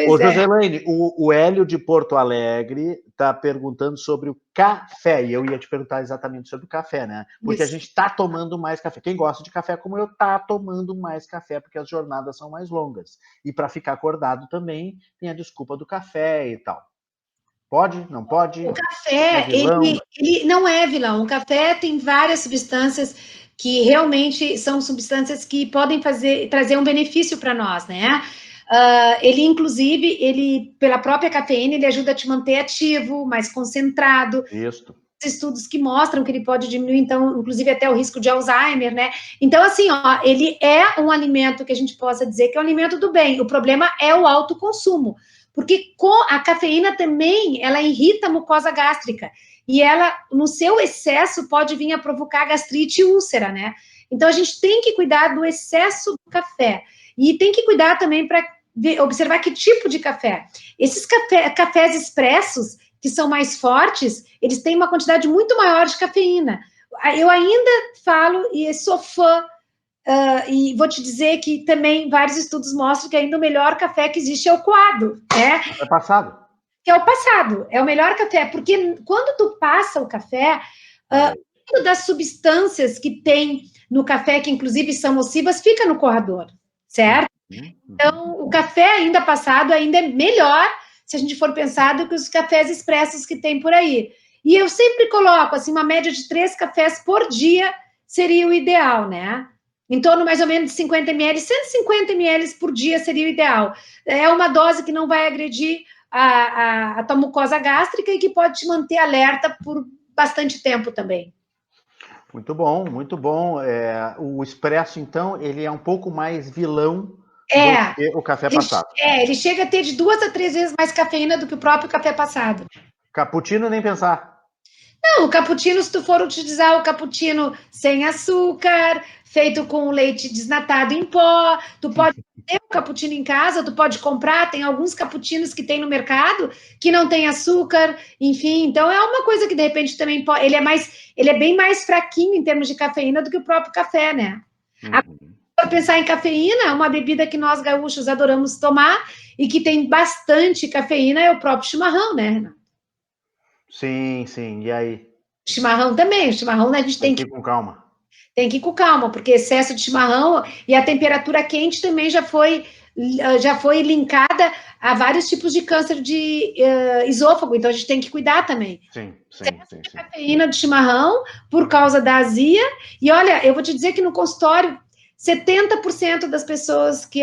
Ô, Joselaine, o Hélio de Porto Alegre está perguntando sobre o café, e eu ia te perguntar exatamente sobre o café, né? Porque Isso. a gente está tomando mais café. Quem gosta de café como eu está tomando mais café, porque as jornadas são mais longas. E para ficar acordado também, tem a desculpa do café e tal. Pode? Não pode? O café, ele não é vilão. O café tem várias substâncias que realmente são substâncias que podem trazer um benefício para nós, né? Ele, inclusive, pela própria cafeína, ele ajuda a te manter ativo, mais concentrado. Isso. Estudos que mostram que ele pode diminuir, então, inclusive até o risco de Alzheimer, né? Então, assim, ó, ele é um alimento que a gente possa dizer que é um alimento do bem. O problema é o alto consumo, porque a cafeína também, ela irrita a mucosa gástrica, e ela, no seu excesso, pode vir a provocar gastrite e úlcera, né? Então, a gente tem que cuidar do excesso do café, e tem que cuidar também para observar que tipo de café. Esses cafés expressos, que são mais fortes, eles têm uma quantidade muito maior de cafeína. Eu ainda falo e sou fã, e vou te dizer que também vários estudos mostram que ainda o melhor café que existe é o coado, né? É passado. Que é o passado, é o melhor café, porque quando tu passa o café, das substâncias que tem no café, que inclusive são nocivas, fica no coador, certo? Então, o café ainda passado ainda é melhor se a gente for pensar do que os cafés expressos que tem por aí. E eu sempre coloco, assim, uma média de 3 cafés por dia seria o ideal, né? Em torno mais ou menos de 50 ml, 150 ml por dia seria o ideal. É uma dose que não vai agredir a tua mucosa gástrica e que pode te manter alerta por bastante tempo também. Muito bom, muito bom. O expresso, então, ele é um pouco mais vilão do que o café passado. Ele chega a ter de 2 a 3 vezes mais cafeína do que o próprio café passado. Cappuccino, nem pensar. Não, o cappuccino, se tu for utilizar o cappuccino sem açúcar, feito com leite desnatado em pó, tu pode ter o cappuccino em casa, tu pode comprar, tem alguns cappuccinos que tem no mercado que não tem açúcar, enfim, então é uma coisa que de repente também pode, ele é bem mais fraquinho em termos de cafeína do que o próprio café, né? Para pensar em cafeína, uma bebida que nós gaúchos adoramos tomar e que tem bastante cafeína é o próprio chimarrão, né, Renato? Sim, sim. E aí? Chimarrão também. O chimarrão, né, a gente tem que ir com calma. Tem que ir com calma, porque excesso de chimarrão e a temperatura quente também já foi linkada a vários tipos de câncer de esôfago, então a gente tem que cuidar também. Sim. Cafeína de chimarrão por causa da azia. E olha, eu vou te dizer que no consultório 70% das pessoas que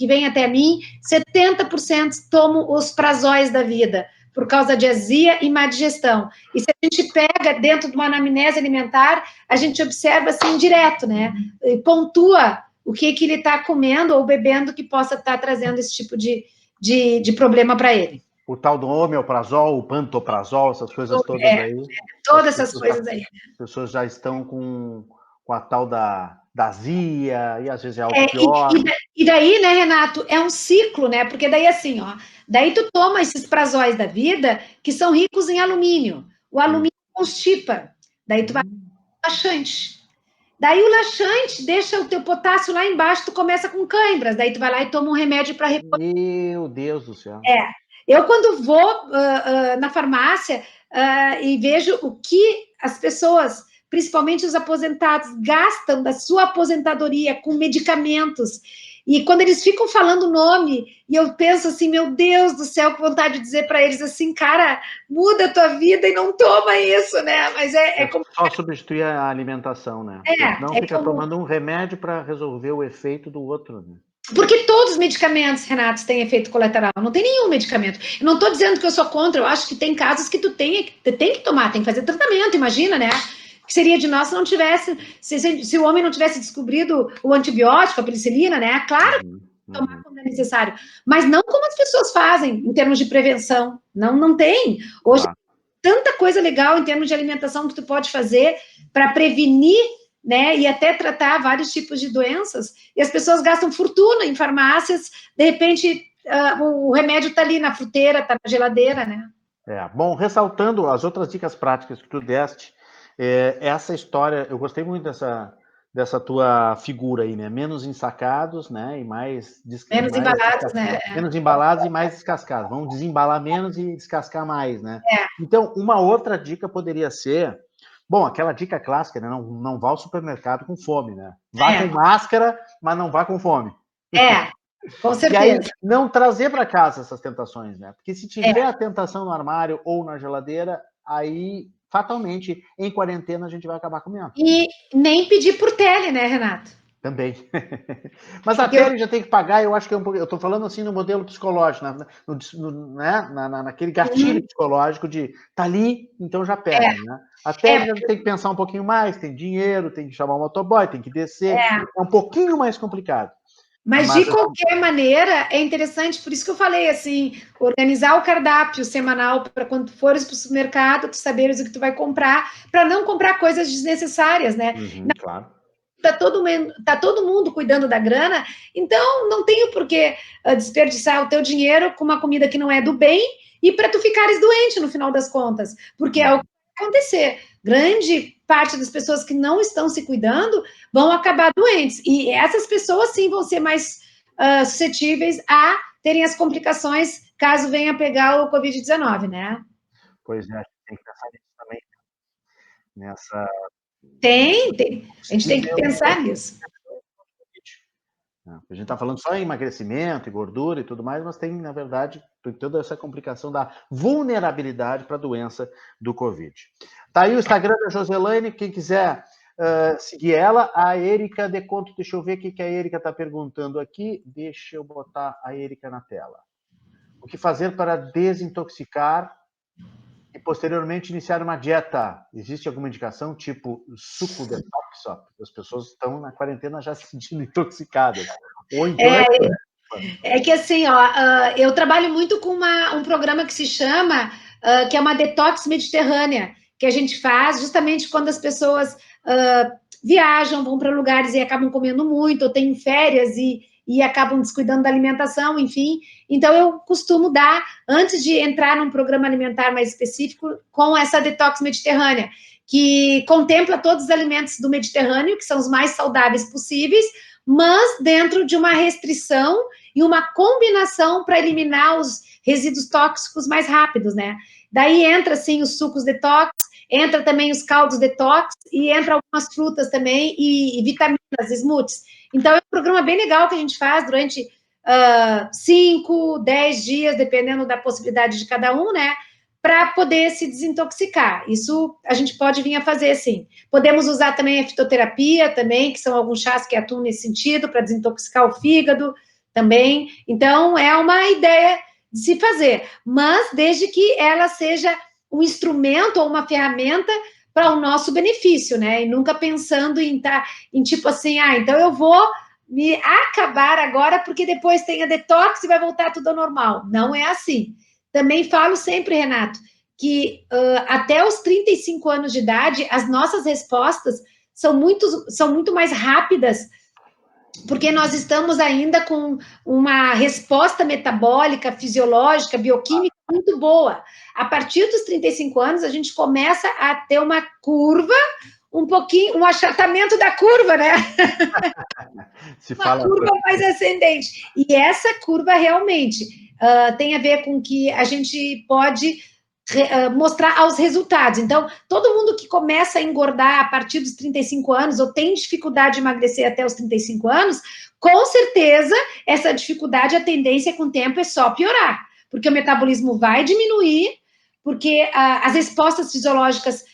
vêm até mim, 70% tomam os prazóis da vida, por causa de azia e má digestão. E se a gente pega dentro de uma anamnese alimentar, a gente observa assim direto, né? E pontua o que ele está comendo ou bebendo que possa estar trazendo esse tipo de problema para ele. O tal do omeprazol, o pantoprazol, essas coisas todas aí. Todas essas coisas aí. As pessoas já estão com a tal da azia, e às vezes é algo pior. E daí, né, Renato, é um ciclo, né? Porque daí, assim, ó, daí tu toma esses prazóis da vida que são ricos em alumínio. O alumínio constipa. Daí tu vai laxante. Daí o laxante deixa o teu potássio lá embaixo, tu começa com câimbras. Daí tu vai lá e toma um remédio para repor. Meu Deus do céu. Eu quando vou na farmácia e vejo o que as pessoas, principalmente os aposentados, gastam da sua aposentadoria com medicamentos. E quando eles ficam falando o nome, e eu penso assim, meu Deus do céu, com vontade de dizer para eles assim, cara, muda a tua vida e não toma isso, né? Mas é como... Só substituir a alimentação, né? Não fica tomando um remédio para resolver o efeito do outro, né? Porque todos os medicamentos, Renato, têm efeito colateral. Não tem nenhum medicamento. Eu não estou dizendo que eu sou contra, eu acho que tem casos que tu tem que tomar, tem que fazer tratamento, imagina, né? Que seria de nós se não tivesse, se o homem não tivesse descobrido o antibiótico, a penicilina, né? Claro que tomar quando é necessário. Mas não como as pessoas fazem em termos de prevenção. Não tem. Hoje, tanta coisa legal em termos de alimentação que tu pode fazer para prevenir, né, e até tratar vários tipos de doenças, e as pessoas gastam fortuna em farmácias, de repente o remédio está ali na fruteira, está na geladeira, né? Bom, ressaltando as outras dicas práticas que tu deste, essa história, eu gostei muito dessa tua figura aí, né? Menos ensacados, né? E mais embalados, né? Menos embalados e mais descascados. Vamos desembalar menos e descascar mais, né? É. Então, uma outra dica poderia ser, bom, aquela dica clássica, né? Não vá ao supermercado com fome, né? Vá com máscara, mas não vá com fome. Com certeza. E aí, não trazer para casa essas tentações, né? Porque se tiver a tentação no armário ou na geladeira, aí, fatalmente, em quarentena, a gente vai acabar comendo. E nem pedir por tele, né, Renato? Também. Mas a tele já tem que pagar, eu acho que eu estou falando assim no modelo psicológico, naquele gatilho psicológico de tá ali, então já pega, né? A tele já tem que pensar um pouquinho mais, tem dinheiro, tem que chamar o motoboy, tem que descer, é um pouquinho mais complicado. Mas de qualquer maneira, é interessante, por isso que eu falei, assim, organizar o cardápio semanal para quando tu fores para o supermercado, tu saberes o que tu vai comprar, para não comprar coisas desnecessárias, né? Claro. Tá todo mundo cuidando da grana, então não tem por que desperdiçar o teu dinheiro com uma comida que não é do bem e para tu ficares doente no final das contas, porque é o que vai acontecer. Grande parte das pessoas que não estão se cuidando vão acabar doentes, e essas pessoas sim vão ser mais suscetíveis a terem as complicações caso venha pegar o Covid-19, né? Pois é, tem que pensar nisso também. Nessa... Tem. A gente tem que pensar nisso. A gente está falando só em emagrecimento e gordura e tudo mais, mas tem, na verdade, toda essa complicação da vulnerabilidade para a doença do Covid. Tá aí o Instagram da Joselaine, quem quiser seguir ela, a Érica Deconto, deixa eu ver o que a Érica está perguntando aqui, deixa eu botar a Érica na tela. O que fazer para desintoxicar e posteriormente iniciar uma dieta? Existe alguma indicação, tipo suco detox? As pessoas estão na quarentena já se sentindo intoxicadas. Ou então é que assim, eu trabalho muito com um programa que se chama, que é uma detox mediterrânea, que a gente faz justamente quando as pessoas viajam, vão para lugares e acabam comendo muito, ou têm férias e acabam descuidando da alimentação, enfim. Então, eu costumo dar, antes de entrar num programa alimentar mais específico, com essa detox mediterrânea, que contempla todos os alimentos do Mediterrâneo, que são os mais saudáveis possíveis, mas dentro de uma restrição e uma combinação para eliminar os resíduos tóxicos mais rápidos, né? Daí entra, assim, os sucos detox, entra também os caldos detox e entra algumas frutas também e vitaminas, smoothies. Então, é um programa bem legal que a gente faz durante 5, 10 dias, dependendo da possibilidade de cada um, né? Para poder se desintoxicar. Isso a gente pode vir a fazer, sim. Podemos usar também a fitoterapia, também, que são alguns chás que atuam nesse sentido, para desintoxicar o fígado também. Então, é uma ideia de se fazer, mas desde que ela seja um instrumento ou uma ferramenta para o nosso benefício, né? E nunca pensando em tipo assim, então eu vou me acabar agora porque depois tem a detox e vai voltar tudo ao normal. Não é assim. Também falo sempre, Renato, que até os 35 anos de idade, as nossas respostas são muito mais rápidas, porque nós estamos ainda com uma resposta metabólica, fisiológica, bioquímica muito boa. A partir dos 35 anos, a gente começa a ter uma curva, um achatamento da curva, né? Uma curva mais ascendente. E essa curva realmente tem a ver com que a gente pode mostrar aos resultados. Então, todo mundo que começa a engordar a partir dos 35 anos ou tem dificuldade de emagrecer até os 35 anos, com certeza, essa dificuldade, a tendência com o tempo é só piorar, porque o metabolismo vai diminuir, porque as respostas fisiológicas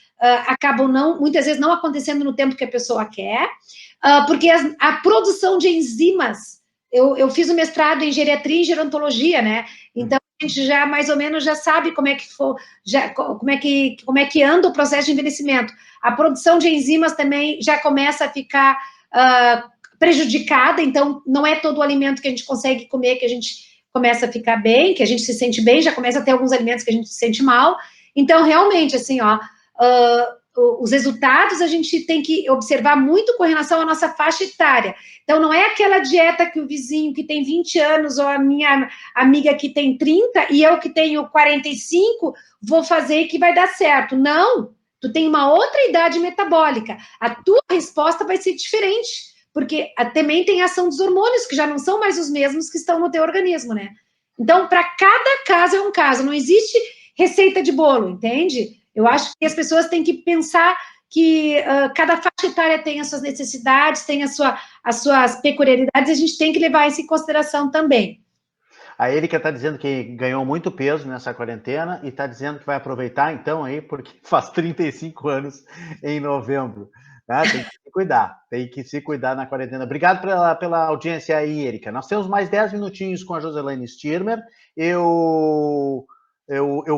acabam muitas vezes não acontecendo no tempo que a pessoa quer, porque a produção de enzimas, eu fiz o mestrado em geriatria e gerontologia, né? Então, a gente já mais ou menos já sabe como é que anda o processo de envelhecimento. A produção de enzimas também já começa a ficar prejudicada, então não é todo o alimento que a gente consegue comer que a gente começa a ficar bem, que a gente se sente bem, já começa a ter alguns alimentos que a gente se sente mal. Então, realmente, assim, os resultados a gente tem que observar muito com relação à nossa faixa etária. Então, não é aquela dieta que o vizinho que tem 20 anos ou a minha amiga que tem 30 e eu que tenho 45 vou fazer que vai dar certo. Não, tu tem uma outra idade metabólica. A tua resposta vai ser diferente, porque também tem a ação dos hormônios, que já não são mais os mesmos que estão no teu organismo, né? Então, para cada caso é um caso, não existe receita de bolo, entende? Eu acho que as pessoas têm que pensar que cada faixa etária tem as suas necessidades, tem as suas peculiaridades, e a gente tem que levar isso em consideração também. A Erika está dizendo que ganhou muito peso nessa quarentena e está dizendo que vai aproveitar, então, aí, porque faz 35 anos em novembro. Tá? Tem que se cuidar na quarentena. Obrigado pela audiência aí, Erika. Nós temos mais 10 minutinhos com a Joselaine Stirmer. Eu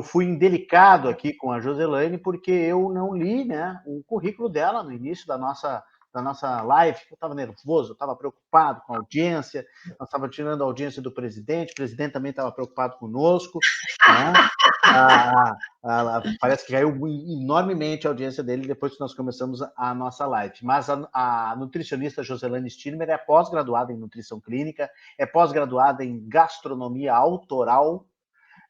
fui indelicado aqui com a Joselaine porque eu não li, né, o currículo dela no início da nossa live. Eu estava nervoso, eu estava preocupado com a audiência, nós estávamos tirando a audiência do presidente, o presidente também estava preocupado conosco, né? Parece que caiu enormemente a audiência dele depois que nós começamos a nossa live. Mas a nutricionista Joselaine Stirmer é pós-graduada em nutrição clínica, é pós-graduada em gastronomia autoral,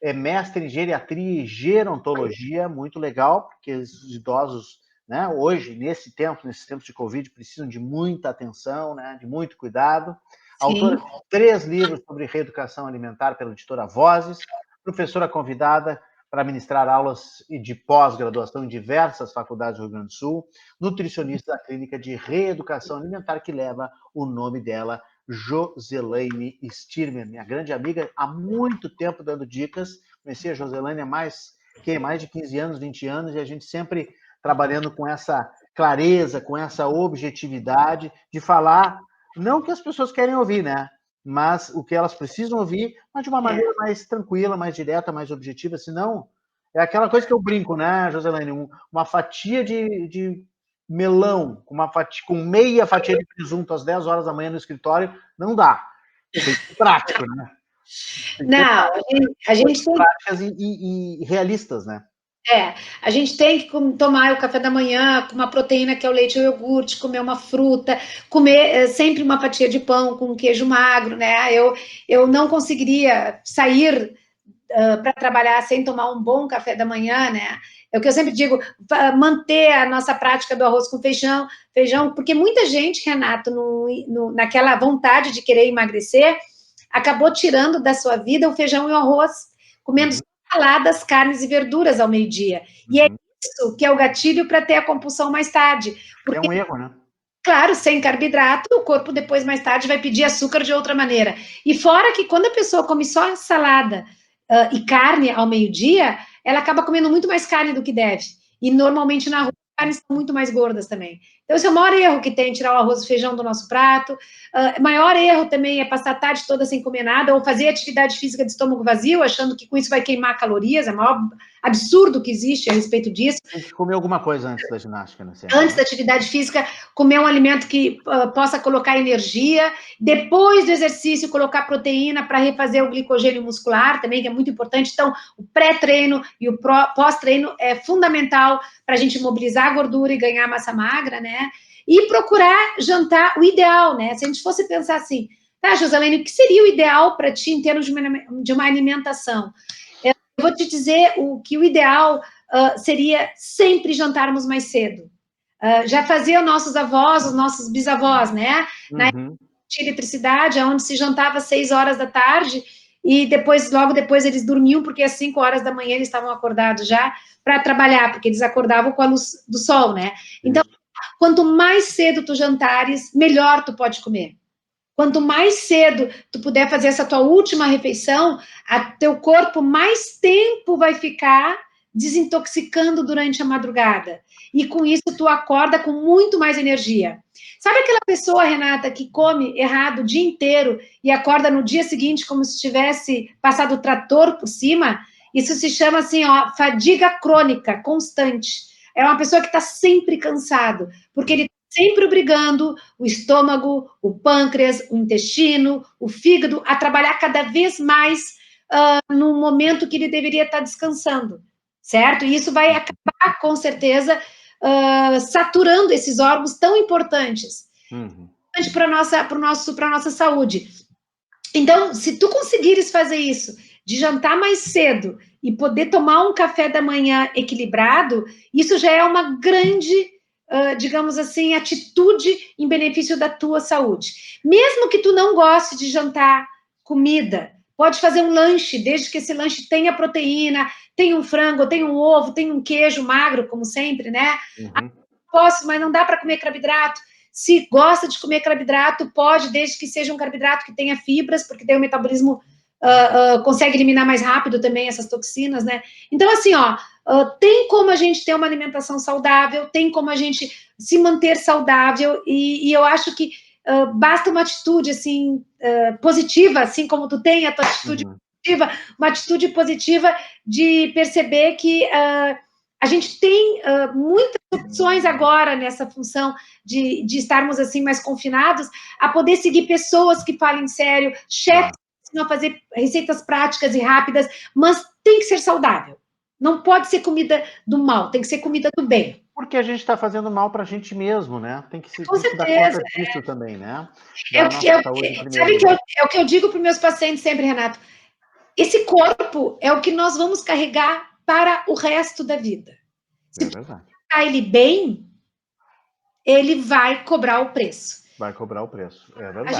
é mestre em geriatria e gerontologia, muito legal, porque os idosos, né, hoje, nesses tempos de Covid, precisam de muita atenção, né, de muito cuidado. Sim. Autora de 3 livros sobre reeducação alimentar pela editora Vozes, professora convidada para ministrar aulas de pós-graduação em diversas faculdades do Rio Grande do Sul, nutricionista da clínica de reeducação alimentar, que leva o nome dela, Joselaine Stirmer, minha grande amiga, há muito tempo dando dicas. Conheci a Joselaine há mais de 15 anos, 20 anos, e a gente sempre trabalhando com essa clareza, com essa objetividade de falar, não o que as pessoas querem ouvir, né? Mas o que elas precisam ouvir, mas de uma maneira mais tranquila, mais direta, mais objetiva, senão é aquela coisa que eu brinco, né, Joselaine? Uma fatia de melão, com meia fatia de presunto às 10 horas da manhã no escritório, não dá. Tem que ser prático, né? Não, a gente tem práticas e realistas, né? A gente tem que tomar o café da manhã com uma proteína que é o leite ou iogurte, comer uma fruta, comer sempre uma fatia de pão com queijo magro, né? Eu não conseguiria sair para trabalhar sem tomar um bom café da manhã, né? É o que eu sempre digo, manter a nossa prática do arroz com feijão, porque muita gente, Renato, naquela vontade de querer emagrecer, acabou tirando da sua vida o feijão e o arroz, comendo saladas, carnes e verduras ao meio-dia. E é isso que é o gatilho para ter a compulsão mais tarde. Porque, é um erro, né? Claro, sem carboidrato, o corpo depois, mais tarde, vai pedir açúcar de outra maneira. E fora que quando a pessoa come só salada e carne ao meio-dia, ela acaba comendo muito mais carne do que deve. E normalmente na rua as carnes são muito mais gordas também. Então, esse é o maior erro que tem, tirar o arroz e feijão do nosso prato. Maior erro também é passar a tarde toda sem comer nada, ou fazer atividade física de estômago vazio, achando que com isso vai queimar calorias, é o maior absurdo que existe a respeito disso. Tem que comer alguma coisa antes da ginástica, né? Antes da atividade física, comer um alimento que possa colocar energia, depois do exercício, colocar proteína para refazer o glicogênio muscular, também, que é muito importante. Então, o pré-treino e o pós-treino é fundamental para a gente mobilizar a gordura e ganhar massa magra, né? E procurar jantar o ideal, né? Se a gente fosse pensar assim, tá, Joselaine, o que seria o ideal para ti em termos de uma alimentação? Eu vou te dizer que o ideal seria sempre jantarmos mais cedo. Já faziam nossos avós, os nossos bisavós, né? Na época de eletricidade, onde se jantava às 6 horas da tarde e logo depois eles dormiam, porque às 5 horas da manhã eles estavam acordados já para trabalhar, porque eles acordavam com a luz do sol, né? Então, quanto mais cedo tu jantares, melhor tu pode comer. Quanto mais cedo tu puder fazer essa tua última refeição, teu corpo mais tempo vai ficar desintoxicando durante a madrugada. E com isso tu acorda com muito mais energia. Sabe aquela pessoa, Renata, que come errado o dia inteiro e acorda no dia seguinte como se tivesse passado o trator por cima? Isso se chama assim, fadiga crônica, constante. É uma pessoa que está sempre cansado, porque ele sempre obrigando o estômago, o pâncreas, o intestino, o fígado a trabalhar cada vez mais no momento que ele deveria estar descansando, certo? E isso vai acabar, com certeza, saturando esses órgãos tão importantes Uhum. para a nossa saúde. Então, se tu conseguires fazer isso, de jantar mais cedo e poder tomar um café da manhã equilibrado, isso já é uma grande, digamos assim, atitude em benefício da tua saúde. Mesmo que tu não goste de jantar comida, pode fazer um lanche, desde que esse lanche tenha proteína, tenha um frango, tenha um ovo, tenha um queijo magro, como sempre, né? Uhum. Posso, mas não dá para comer carboidrato. Se gosta de comer carboidrato, pode, desde que seja um carboidrato que tenha fibras, porque daí o metabolismo consegue eliminar mais rápido também essas toxinas, né? Então, assim, tem como a gente ter uma alimentação saudável, tem como a gente se manter saudável, e eu acho que basta uma atitude, assim, positiva, assim como tu tem a tua atitude positiva, uma atitude positiva de perceber que a gente tem muitas opções agora nessa função de estarmos assim mais confinados, a poder seguir pessoas que falem sério, chefes que ensinam a fazer receitas práticas e rápidas, mas tem que ser saudável. Não pode ser comida do mal, tem que ser comida do bem. Porque a gente está fazendo mal para a gente mesmo, né? Tem que se dar conta disso também, né? Da nossa saúde em primeiro lugar. É o que eu digo para os meus pacientes sempre, Renato. Esse corpo é o que nós vamos carregar para o resto da vida. Se tratar ele bem, ele vai cobrar o preço. Vai cobrar o preço, é verdade.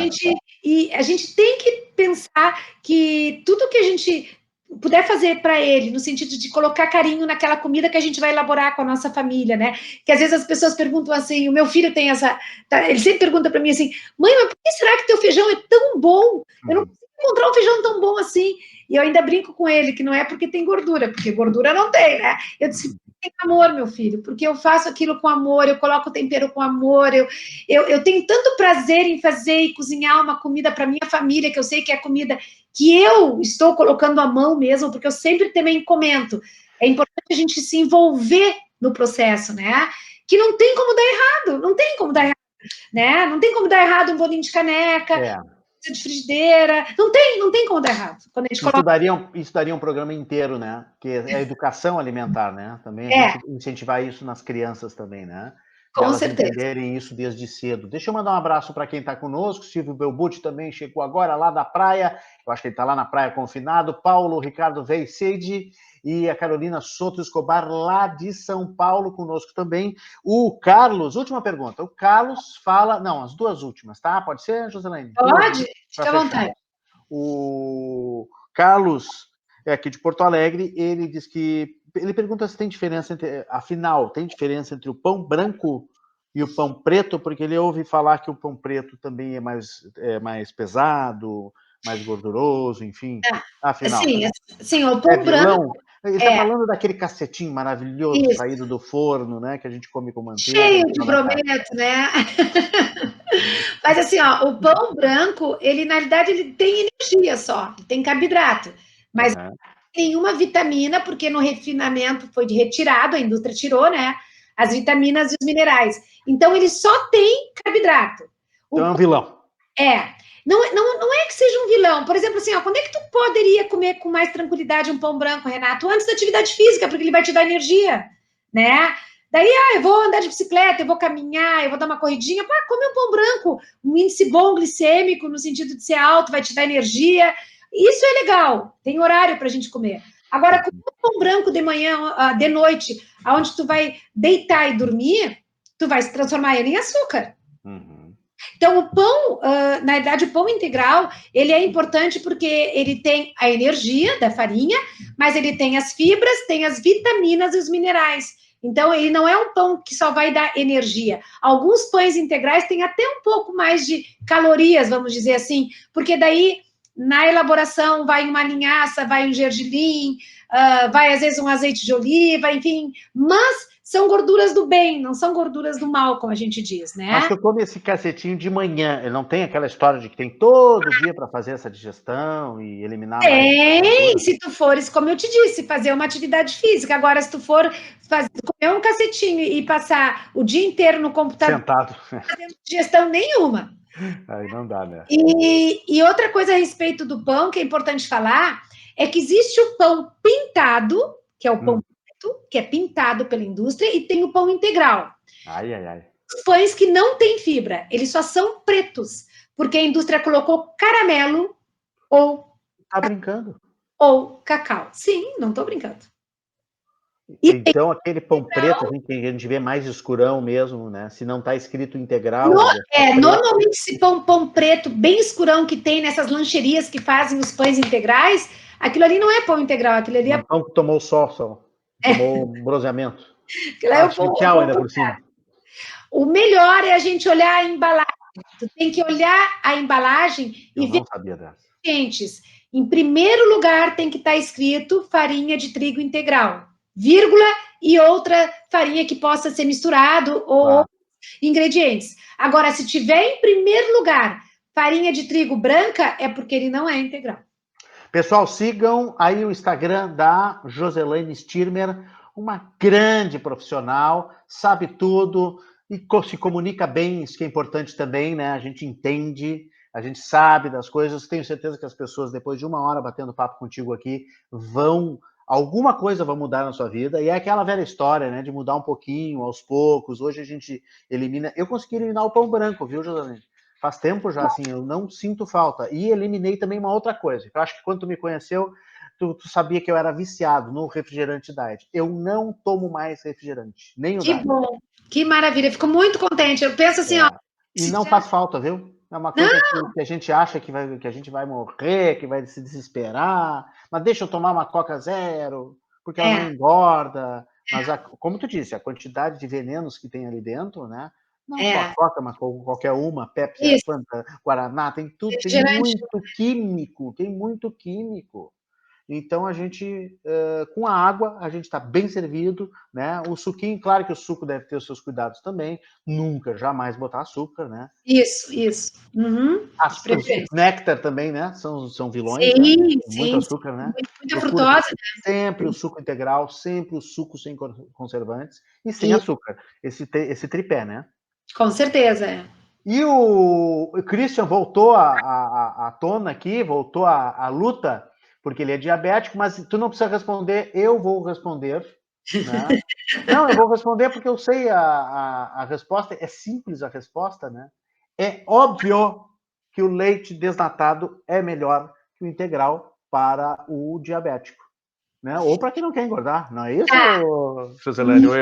A gente tem que pensar que tudo que a gente puder fazer para ele, no sentido de colocar carinho naquela comida que a gente vai elaborar com a nossa família, né? Que às vezes as pessoas perguntam assim, o meu filho tem essa... ele sempre pergunta para mim assim, mãe, mas por que será que teu feijão é tão bom? Eu não consigo encontrar um feijão tão bom assim. E eu ainda brinco com ele que não é porque tem gordura, porque gordura não tem, né? Eu disse, tem amor, meu filho, porque eu faço aquilo com amor, eu coloco o tempero com amor, eu tenho tanto prazer em fazer e cozinhar uma comida para minha família, que eu sei que é comida que eu estou colocando a mão mesmo, porque eu sempre também comento, é importante a gente se envolver no processo, né? Que não tem como dar errado, não tem como dar errado, né? Não tem como dar errado um bolinho de caneca, de frigideira, não tem como dar errado. Quando a gente isso daria um programa inteiro, né? Que é a educação alimentar, né? Também a gente incentivar isso nas crianças também, né? Com elas certeza. Entenderem isso desde cedo. Deixa eu mandar um abraço para quem está conosco. Silvio Belbucci também chegou agora lá da praia. Eu acho que ele está lá na praia confinado. Paulo Ricardo Veicede e a Carolina Soto Escobar, lá de São Paulo, conosco também. O Carlos, última pergunta. O Carlos fala... Não, as duas últimas, tá? Pode ser, Joselaine? Pode, fica à vontade. O Carlos, aqui de Porto Alegre, ele diz que... Ele pergunta se tem diferença entre... Afinal, tem diferença entre o pão branco e o pão preto? Porque ele ouve falar que o pão preto também é mais pesado, mais gorduroso, enfim. Afinal. Sim, o pão branco... Ele está falando daquele cacetinho maravilhoso, saído do forno, né? Que a gente come com manteiga. Cheio de brometo, né? Mas assim, o pão branco, ele na realidade ele tem energia só, tem carboidrato, mas não tem nenhuma vitamina, porque no refinamento foi retirado, a indústria tirou, né? As vitaminas e os minerais. Então ele só tem carboidrato. Então é um vilão. Não é que seja um vilão. Por exemplo, assim, quando é que tu poderia comer com mais tranquilidade um pão branco, Renato? Antes da atividade física, porque ele vai te dar energia, né? Daí, eu vou andar de bicicleta, eu vou caminhar, eu vou dar uma corridinha, come um pão branco, um índice bom glicêmico, no sentido de ser alto, vai te dar energia. Isso é legal, tem horário para a gente comer. Agora, comer um pão branco de manhã, de noite, aonde tu vai deitar e dormir, tu vai se transformar ele em açúcar. Então, o pão, na verdade, o pão integral, ele é importante porque ele tem a energia da farinha, mas ele tem as fibras, tem as vitaminas e os minerais. Então, ele não é um pão que só vai dar energia. Alguns pães integrais têm até um pouco mais de calorias, vamos dizer assim, porque daí, na elaboração, vai uma linhaça, vai um gergelim, vai, às vezes, um azeite de oliva, enfim, mas são gorduras do bem, não são gorduras do mal, como a gente diz, né? Mas se eu como esse cacetinho de manhã, ele não tem aquela história de que tem todo dia para fazer essa digestão e eliminar mais se tu fores, como eu te disse, fazer uma atividade física. Agora, se tu for comer um cacetinho e passar o dia inteiro no computador, sentado, não fazendo digestão nenhuma. Aí não dá, né? E outra coisa a respeito do pão, que é importante falar, é que existe o pão pintado, que é o pão preto, preto, que é pintado pela indústria, e tem o pão integral. Ai, ai, ai. Os pães que não têm fibra, eles só são pretos, porque a indústria colocou caramelo ou, Tá brincando? ou cacau. Sim, não estou brincando. E tem Então, aquele pão preto, assim, que a gente vê mais escurão mesmo, né? Se não tá escrito integral, ele é só preto. normalmente esse pão preto bem escurão que tem nessas lancherias que fazem os pães integrais, aquilo ali não é pão integral, aquilo ali É um pão que tomou sol, só. Tomou bronzeamento. aquilo é Artificial ainda por cima. O melhor é a gente olhar a embalagem. Tu tem que olhar a embalagem Eu e ver não sabia dessa. os ingredientes. Em primeiro lugar, tem que estar escrito farinha de trigo integral, vírgula, e outra farinha que possa ser misturado ou Claro. ingredientes. Agora, se tiver em primeiro lugar farinha de trigo branca, é porque ele não é integral. Pessoal, sigam aí o Instagram da Joselaine Stirmer, uma grande profissional, sabe tudo e se comunica bem, isso que é importante também, né? A gente entende, a gente sabe das coisas. Tenho certeza que as pessoas, depois de 1 hora batendo papo contigo aqui, alguma coisa vai mudar na sua vida. E é aquela velha história, né? De mudar um pouquinho, aos poucos. Hoje a gente elimina. Eu consegui eliminar o pão branco, viu, Joselaine? Faz tempo já, assim, eu não sinto falta. E eliminei também uma outra coisa. Eu acho que quando tu me conheceu, tu sabia que eu era viciado no refrigerante diet. Eu não tomo mais refrigerante, nem o Que diet. bom, que maravilha, fico muito contente. Eu penso assim, ó. E não faz falta, viu? É uma coisa que a gente acha que a gente vai morrer, que vai se desesperar. Mas deixa eu tomar uma Coca Zero, porque ela não É, engorda. Mas, como tu disse, a quantidade de venenos que tem ali dentro, né? Não só a é, Coca, mas qualquer uma, Pepsi, isso, Fanta, Guaraná, tem tudo, tem refrigerante. muito químico, tem muito químico. Então a gente, com a água, a gente está bem servido, né? O suquinho, claro que o suco deve ter os seus cuidados também, nunca, jamais botar açúcar, né? Isso. Uhum, de Os preferência. néctar também, né? São vilões, né? Sim, Muito sim, sim. açúcar, né? Muita Procura frutose, sempre o suco integral, sempre o suco sem conservantes e sem e açúcar. Esse tripé, né? com certeza, é. E o Christian voltou à tona aqui, voltou à luta, porque ele é diabético, mas tu não precisa responder, eu vou responder, né? Não, eu vou responder porque eu sei a resposta, é simples a resposta, né? É óbvio que o leite desnatado é melhor que o integral para o diabético, né? Ou para quem não quer engordar, não é Tá, isso, Joselane? Eu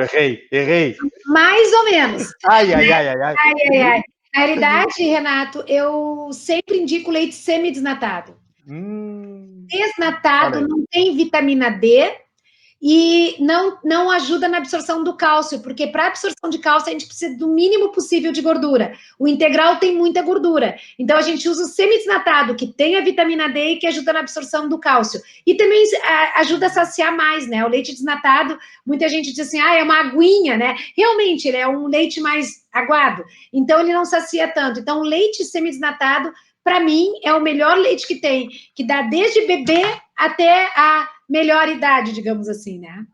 errei. mais ou menos. Ai, ai, ai, ai, ai. Ai. Na realidade, Renato, eu sempre indico leite semi-desnatado. Olha Desnatado aí. não tem vitamina D e não ajuda na absorção do cálcio, porque para absorção de cálcio a gente precisa do mínimo possível de gordura. O integral tem muita gordura. Então a gente usa o semi-desnatado, que tem a vitamina D e que ajuda na absorção do cálcio. E também ajuda a saciar mais, né? O leite desnatado, muita gente diz assim, é uma aguinha, né? Realmente, ele é um leite mais aguado. Então ele não sacia tanto. Então o leite semi-desnatado, para mim, é o melhor leite que tem, que dá desde bebê até a melhor idade, digamos assim, né?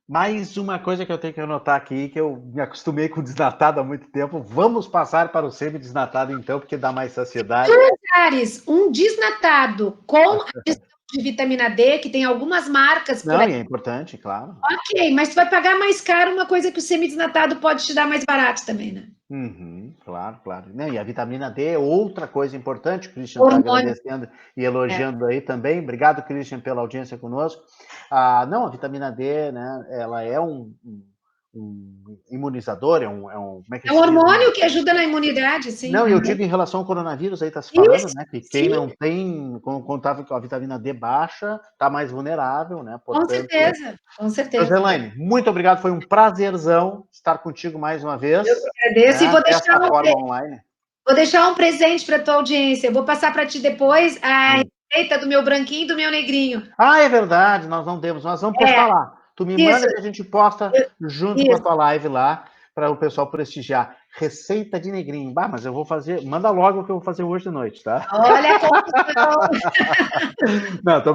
Mais uma coisa que eu tenho que anotar aqui, que eu me acostumei com desnatado há muito tempo. Vamos passar para o semi-desnatado, então, porque dá mais saciedade. Um desnatado com adição de vitamina D, que tem algumas marcas por Não, aí. e é importante, claro. Ok, mas tu vai pagar mais caro uma coisa que o semi-desnatado pode te dar mais barato também, né? Uhum, claro. Não, e a vitamina D é outra coisa importante, o Christian está Hormônio. agradecendo e elogiando aí também. Obrigado, Christian, pela audiência conosco. Não, a vitamina D, né, ela é um imunizador, como é que É um se diz? hormônio que ajuda na imunidade, sim. Não, eu Uhum. digo em relação ao coronavírus, aí está se falando, Isso, né, que quem sim, não tem, quando estava com a vitamina D baixa, está mais vulnerável, né, com portanto... certeza, com certeza. Joselaine, muito obrigado, foi um prazerzão estar contigo mais uma Eu vez, que agradeço e né, desta forma online. vou deixar um presente para tua audiência. Eu vou passar para ti depois a receita do meu branquinho e do meu negrinho. É verdade, nós não temos, nós vamos É, postar lá. Tu me isso, manda que a gente posta junto com a isso. tua live lá, para o pessoal prestigiar. Receita de negrinho. Mas eu vou fazer, manda logo que eu vou fazer hoje de noite, tá? Olha a confusão. Não, tô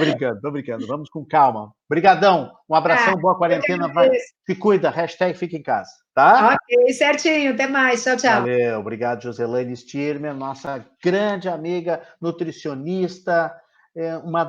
brincando. Vamos com calma. Obrigadão, um Ah, abração, boa eu que quarentena, vai, agradeço. se cuida, hashtag fica em casa, tá? Ok, certinho. Até mais. Tchau, tchau. Valeu, obrigado, Joselaine Stirmer, nossa grande amiga, nutricionista, uma